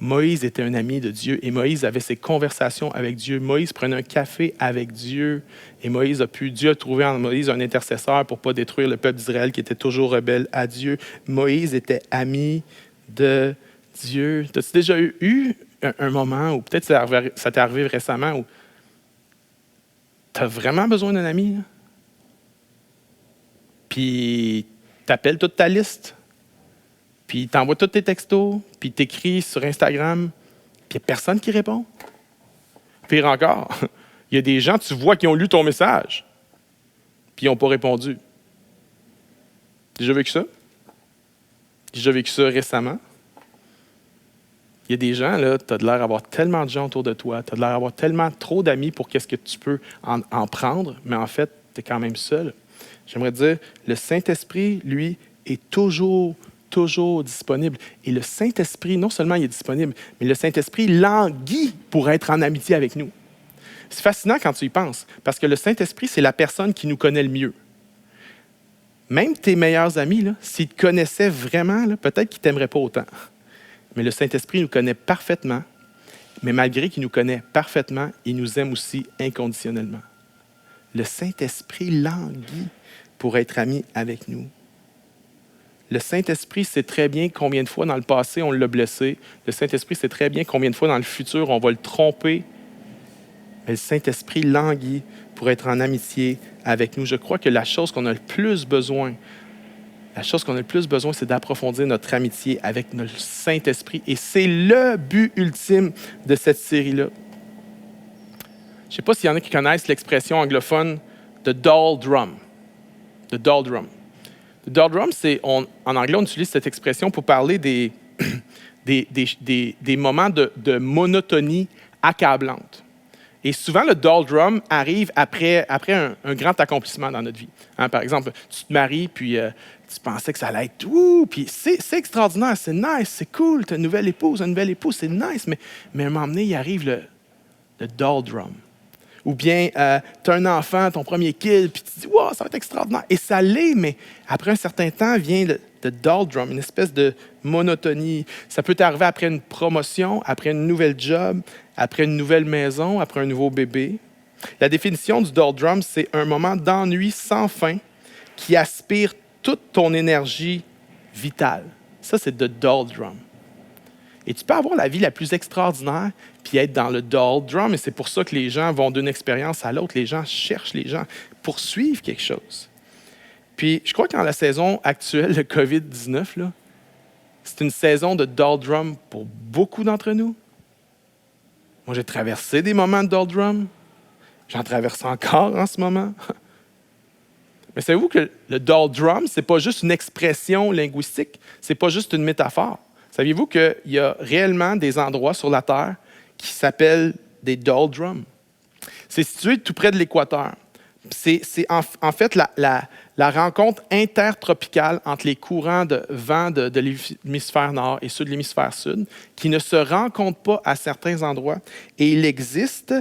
S7: Moïse était un ami de Dieu et Moïse avait ses conversations avec Dieu. Moïse prenait un café avec Dieu et Dieu a trouvé en Moïse un intercesseur pour ne pas détruire le peuple d'Israël qui était toujours rebelle à Dieu. Moïse était ami de Dieu. As-tu déjà eu un moment, ou peut-être ça t'est arrivé récemment, où tu as vraiment besoin d'un ami? Là? Puis tu appelles toute ta liste, puis tu envoies tous tes textos, puis tu écris sur Instagram, puis il n'y a personne qui répond. Pire encore, il y a des gens, tu vois, qui ont lu ton message, puis ils n'ont pas répondu. Déjà vécu ça? J'ai déjà vécu ça récemment. Il y a des gens, là, tu as de l'air d'avoir tellement de gens autour de toi, tu as de l'air d'avoir tellement trop d'amis pour qu'est-ce que tu peux en prendre, mais en fait, tu es quand même seul. J'aimerais dire, le Saint-Esprit, lui, est toujours disponible. Et le Saint-Esprit, non seulement il est disponible, mais le Saint-Esprit languit pour être en amitié avec nous. C'est fascinant quand tu y penses, parce que le Saint-Esprit, c'est la personne qui nous connaît le mieux. Même tes meilleurs amis, là, s'ils te connaissaient vraiment, là, peut-être qu'ils ne t'aimeraient pas autant. Mais le Saint-Esprit nous connaît parfaitement, mais malgré qu'il nous connaît parfaitement, il nous aime aussi inconditionnellement. Le Saint-Esprit languit pour être ami avec nous. Le Saint-Esprit sait très bien combien de fois dans le passé on l'a blessé. Le Saint-Esprit sait très bien combien de fois dans le futur on va le tromper. Mais le Saint-Esprit languit pour être en amitié avec nous. Je crois que la chose qu'on a le plus besoin, c'est d'approfondir notre amitié avec notre Saint-Esprit. Et c'est le but ultime de cette série-là. Je ne sais pas s'il y en a qui connaissent l'expression anglophone « the doldrum ». The doldrum. The doldrum, en anglais, on utilise cette expression pour parler des moments de monotonie accablante. Et souvent, le doldrum arrive après un grand accomplissement dans notre vie. Hein, par exemple, tu te maries, puis tu pensais que ça allait être tout, puis c'est extraordinaire, c'est nice, c'est cool, tu as une nouvelle épouse, c'est nice, mais à un moment donné, il arrive le doldrum, Ou bien, tu as un enfant, ton premier kid, puis tu dis, wow, ça va être extraordinaire. Et ça l'est, mais après un certain temps vient le doldrum, une espèce de monotonie. Ça peut t'arriver après une promotion, après une nouvelle job, après une nouvelle maison, après un nouveau bébé. La définition du doldrum, c'est un moment d'ennui sans fin qui aspire toute ton énergie vitale. Ça, c'est le doldrum. Et tu peux avoir la vie la plus extraordinaire puis être dans le doldrum. Et c'est pour ça que les gens vont d'une expérience à l'autre. Les gens cherchent, les gens poursuivent quelque chose. Puis je crois que dans la saison actuelle de COVID-19, là, c'est une saison de doldrum pour beaucoup d'entre nous. Moi, j'ai traversé des moments de doldrum. J'en traverse encore en ce moment. Mais savez-vous que le doldrum, ce n'est pas juste une expression linguistique, ce n'est pas juste une métaphore. Saviez-vous qu'il y a réellement des endroits sur la Terre qui s'appellent des doldrums? C'est situé tout près de l'équateur. C'est en fait la rencontre intertropicale entre les courants de vent de l'hémisphère nord et ceux de l'hémisphère sud qui ne se rencontrent pas à certains endroits. Et il existe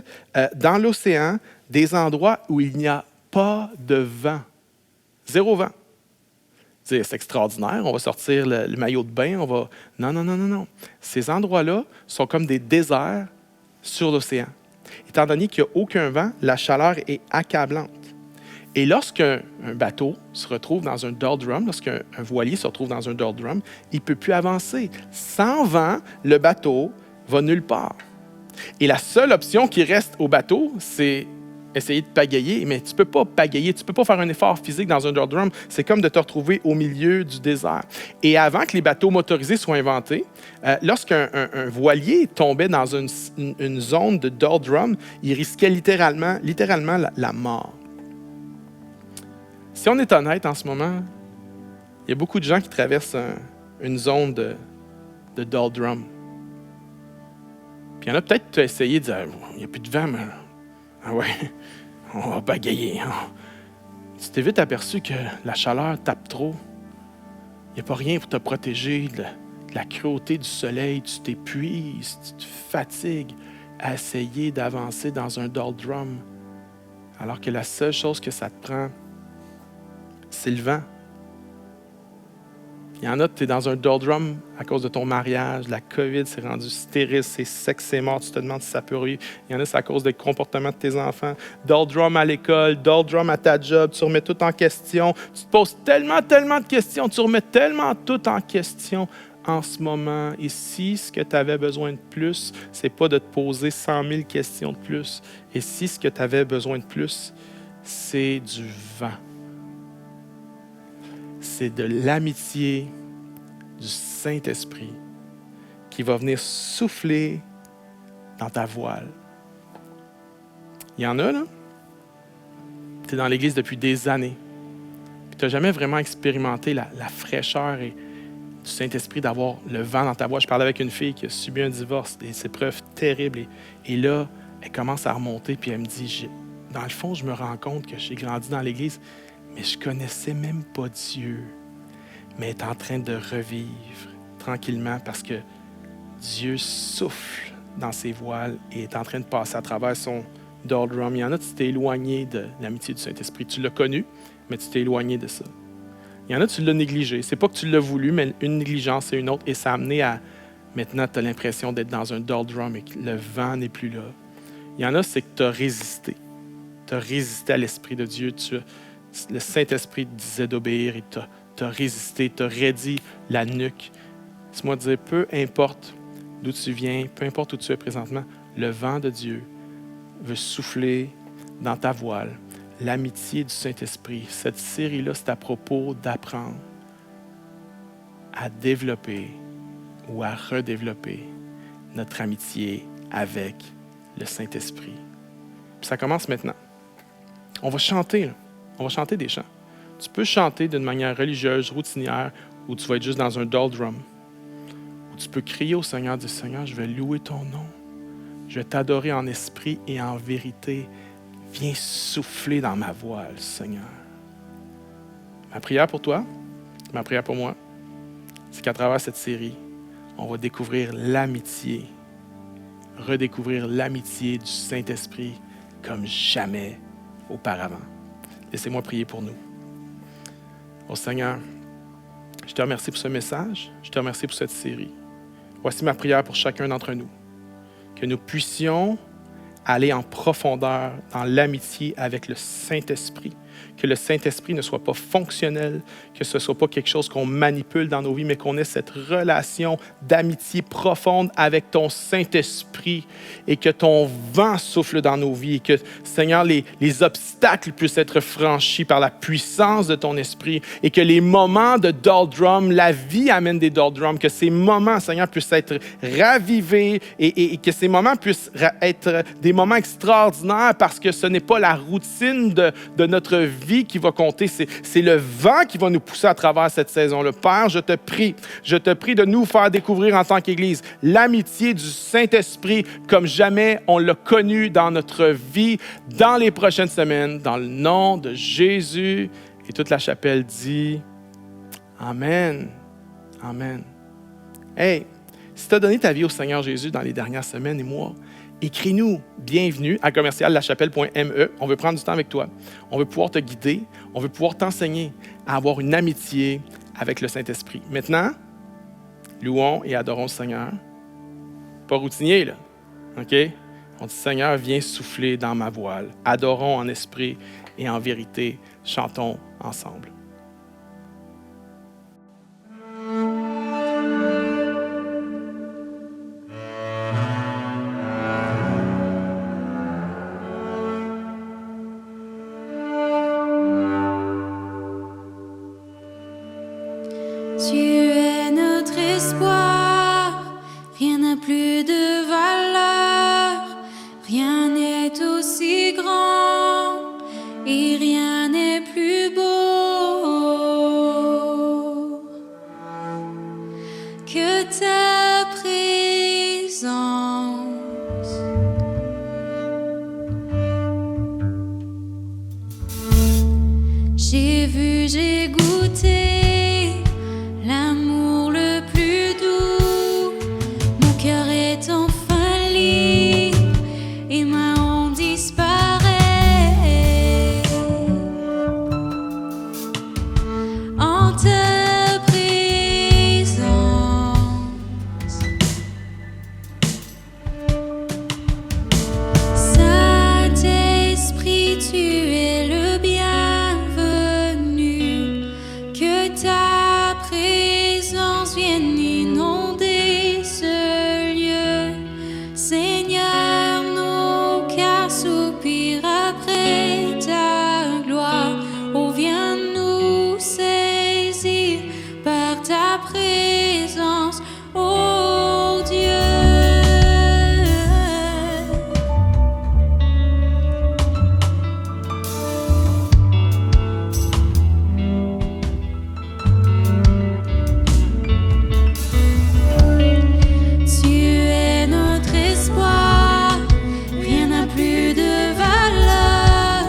S7: dans l'océan des endroits où il n'y a pas de vent. Zéro vent. C'est extraordinaire, on va sortir le maillot de bain, on va... Non. Ces endroits-là sont comme des déserts sur l'océan. Étant donné qu'il n'y a aucun vent, la chaleur est accablante. Et lorsqu'un bateau se retrouve dans un doldrum, lorsqu'un voilier se retrouve dans un doldrum, il ne peut plus avancer. Sans vent, le bateau va nulle part. Et la seule option qui reste au bateau, c'est essayer de pagayer, mais tu ne peux pas pagayer, tu ne peux pas faire un effort physique dans un doldrum. C'est comme de te retrouver au milieu du désert. Et avant que les bateaux motorisés soient inventés, lorsqu'un voilier tombait dans une zone de doldrum, il risquait littéralement la mort. Si on est honnête en ce moment, il y a beaucoup de gens qui traversent une zone de doldrum. Puis il y en a peut-être qui ont essayé de dire « il n'y a plus de vent, mais... Ah ouais, on va bagayer. Tu t'es vite aperçu que la chaleur tape trop. Il n'y a pas rien pour te protéger de la cruauté du soleil. Tu t'épuises, tu te fatigues à essayer d'avancer dans un doldrum. Alors que la seule chose que ça te prend, c'est le vent. Il y en a, tu es dans un doldrum à cause de ton mariage, la COVID s'est rendue stérile, c'est sec, c'est mort, tu te demandes si ça peut revivre. Il y en a, c'est à cause des comportements de tes enfants. Doldrum à l'école, doldrum à ta job, tu remets tout en question. Tu te poses tellement de questions, tu remets tellement tout en question en ce moment. Et si ce que tu avais besoin de plus, c'est pas de te poser 100 000 questions de plus. Et si ce que tu avais besoin de plus, c'est du vent. C'est de l'amitié du Saint-Esprit qui va venir souffler dans ta voile. Il y en a, là, tu es dans l'Église depuis des années, puis tu n'as jamais vraiment expérimenté la fraîcheur du Saint-Esprit d'avoir le vent dans ta voile. Je parlais avec une fille qui a subi un divorce, des épreuves terribles, et là, elle commence à remonter, puis elle me dit, dans le fond, je me rends compte que j'ai grandi dans l'Église, mais je ne connaissais même pas Dieu, mais elle est en train de revivre tranquillement parce que Dieu souffle dans ses voiles et est en train de passer à travers son doldrum. Il y en a, tu t'es éloigné de l'amitié du Saint-Esprit. Tu l'as connu, mais tu t'es éloigné de ça. Il y en a, tu l'as négligé. C'est pas que tu l'as voulu, mais une négligence et une autre, et ça a amené à... Maintenant, tu as l'impression d'être dans un doldrum et que le vent n'est plus là. Il y en a, c'est que tu as résisté. Tu as résisté à l'Esprit de Dieu. Le Saint-Esprit te disait d'obéir et tu as résisté, tu as raidi la nuque. Laisse-moi te dire, peu importe d'où tu viens, peu importe où tu es présentement, le vent de Dieu veut souffler dans ta voile. L'amitié du Saint-Esprit. Cette série-là, c'est à propos d'apprendre à développer ou à redévelopper notre amitié avec le Saint-Esprit. Puis ça commence maintenant. On va chanter, là. On va chanter des chants. Tu peux chanter d'une manière religieuse, routinière, ou tu vas être juste dans un doldrum. Ou tu peux crier au Seigneur, dire « Seigneur, je vais louer ton nom. Je vais t'adorer en esprit et en vérité. Viens souffler dans ma voile, Seigneur. » Ma prière pour toi, ma prière pour moi, c'est qu'à travers cette série, on va découvrir l'amitié, redécouvrir l'amitié du Saint-Esprit comme jamais auparavant. Laissez-moi prier pour nous. Oh Seigneur, je te remercie pour ce message. Je te remercie pour cette série. Voici ma prière pour chacun d'entre nous. Que nous puissions aller en profondeur dans l'amitié avec le Saint-Esprit. Que le Saint-Esprit ne soit pas fonctionnel, que ce ne soit pas quelque chose qu'on manipule dans nos vies, mais qu'on ait cette relation d'amitié profonde avec ton Saint-Esprit et que ton vent souffle dans nos vies et que, Seigneur, les obstacles puissent être franchis par la puissance de ton Esprit et que les moments de doldrum, la vie amène des doldrums, que ces moments, Seigneur, puissent être ravivés et que ces moments puissent être des moments extraordinaires parce que ce n'est pas la routine de notre vie qui va compter, c'est le vent qui va nous pousser à travers cette saison-là. Père, je te prie de nous faire découvrir en tant qu'Église l'amitié du Saint-Esprit comme jamais on l'a connu dans notre vie, dans les prochaines semaines, dans le nom de Jésus. Et toute la chapelle dit Amen. Amen. Hey, si tu as donné ta vie au Seigneur Jésus dans les dernières semaines et mois, écris-nous bienvenue à commerciallachapelle.me. On veut prendre du temps avec toi. On veut pouvoir te guider. On veut pouvoir t'enseigner à avoir une amitié avec le Saint-Esprit. Maintenant, louons et adorons le Seigneur. Pas routinier, là. OK? On dit, Seigneur, viens souffler dans ma voile. Adorons en esprit et en vérité. Chantons ensemble.
S6: Tu es notre espoir, rien n'a plus de valeur, rien n'est aussi grand et rien n'est plus beau que ta présence. J'ai vu, j'ai goûté l'amour le plus doux, mon cœur est enfin libre et ma honte disparaît. En ta présence, Saint-Esprit, tu es le bienvenu, que ta présence vienne inonder ce lieu. Seigneur, nos cœurs soupirent après ta gloire. Oh, viens nous saisir par ta présence, oh Dieu. Tu es notre espoir, rien n'a plus de valeur,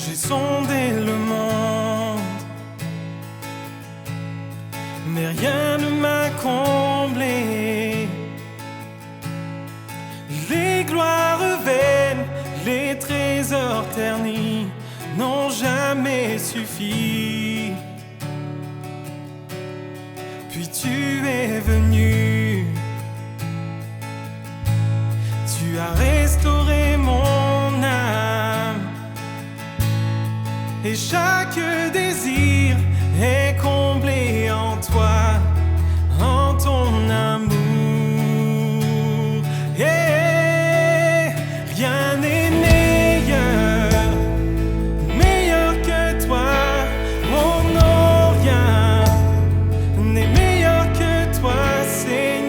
S11: J'ai sondé le monde, mais rien ne m'a comblé. Les gloires vaines, les trésors ternis n'ont jamais suffi. Puis tu es venu, tu as restauré mon âme, et chaque désir est comblé en toi, en ton amour. Et rien n'est meilleur que toi. Oh non, rien n'est meilleur que toi, Seigneur.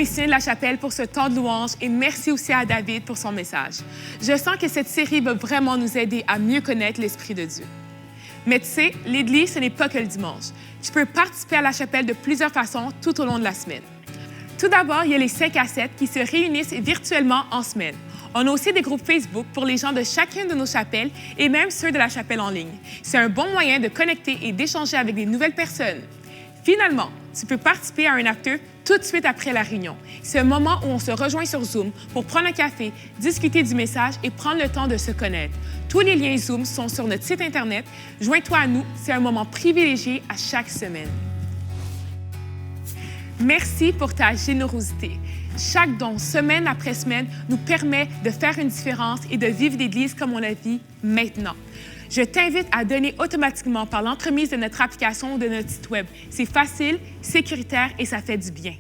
S9: musiciens de la chapelle pour ce temps de louange et merci aussi à David pour son message. Je sens que cette série va vraiment nous aider à mieux connaître l'Esprit de Dieu. Mais tu sais, l'Église, ce n'est pas que le dimanche. Tu peux participer à la chapelle de plusieurs façons tout au long de la semaine. Tout d'abord, il y a les 5 à 7 qui se réunissent virtuellement en semaine. On a aussi des groupes Facebook pour les gens de chacune de nos chapelles et même ceux de la chapelle en ligne. C'est un bon moyen de connecter et d'échanger avec des nouvelles personnes. Finalement, tu peux participer à un after tout de suite après la réunion. C'est un moment où on se rejoint sur Zoom pour prendre un café, discuter du message et prendre le temps de se connaître. Tous les liens Zoom sont sur notre site Internet. Joins-toi à nous, c'est un moment privilégié à chaque semaine. Merci pour ta générosité. Chaque don, semaine après semaine, nous permet de faire une différence et de vivre l'Église comme on la vit maintenant. Je t'invite à donner automatiquement par l'entremise de notre application ou de notre site Web. C'est facile, sécuritaire et ça fait du bien.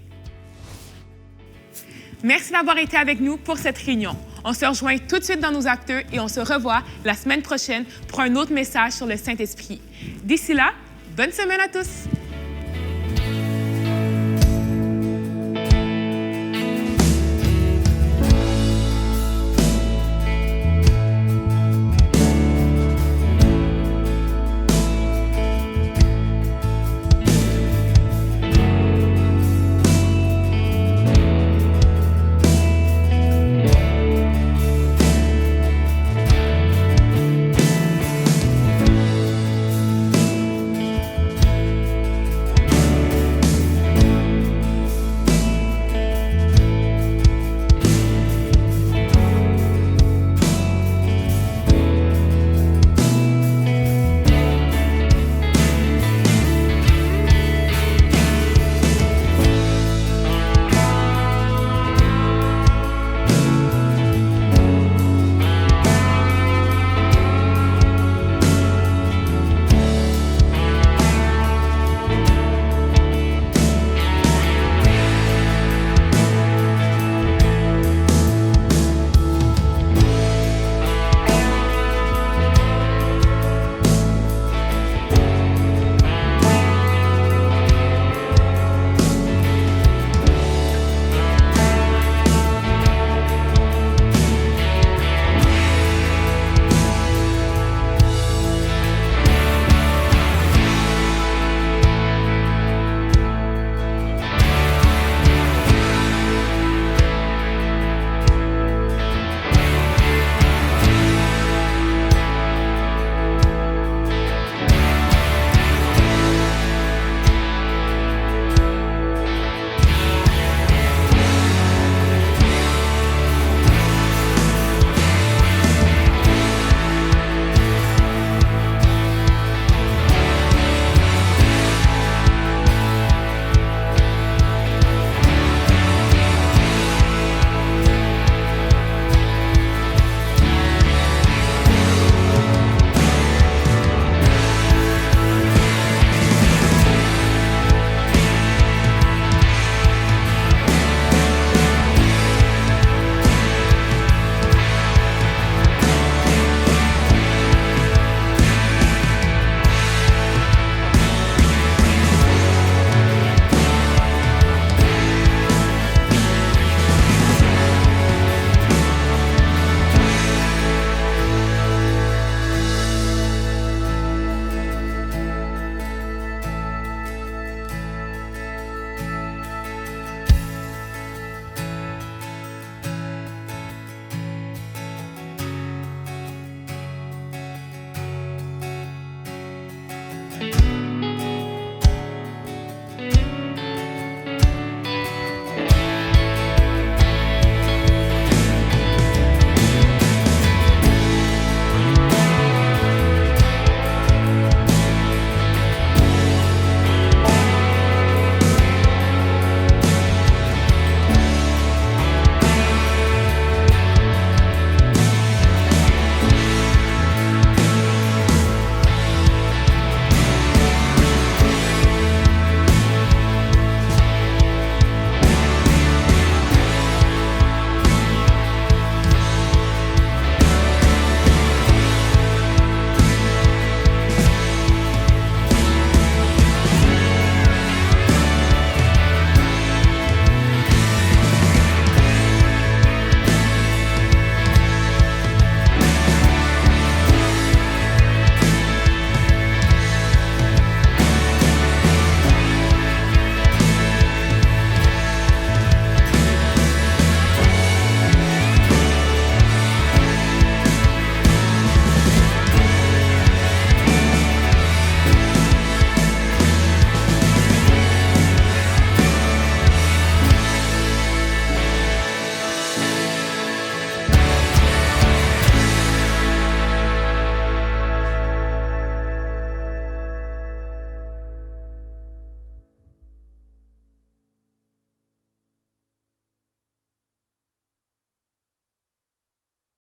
S9: Merci d'avoir été avec nous pour cette réunion. On se rejoint tout de suite dans nos acteurs et on se revoit la semaine prochaine pour un autre message sur le Saint-Esprit. D'ici là, bonne semaine à tous!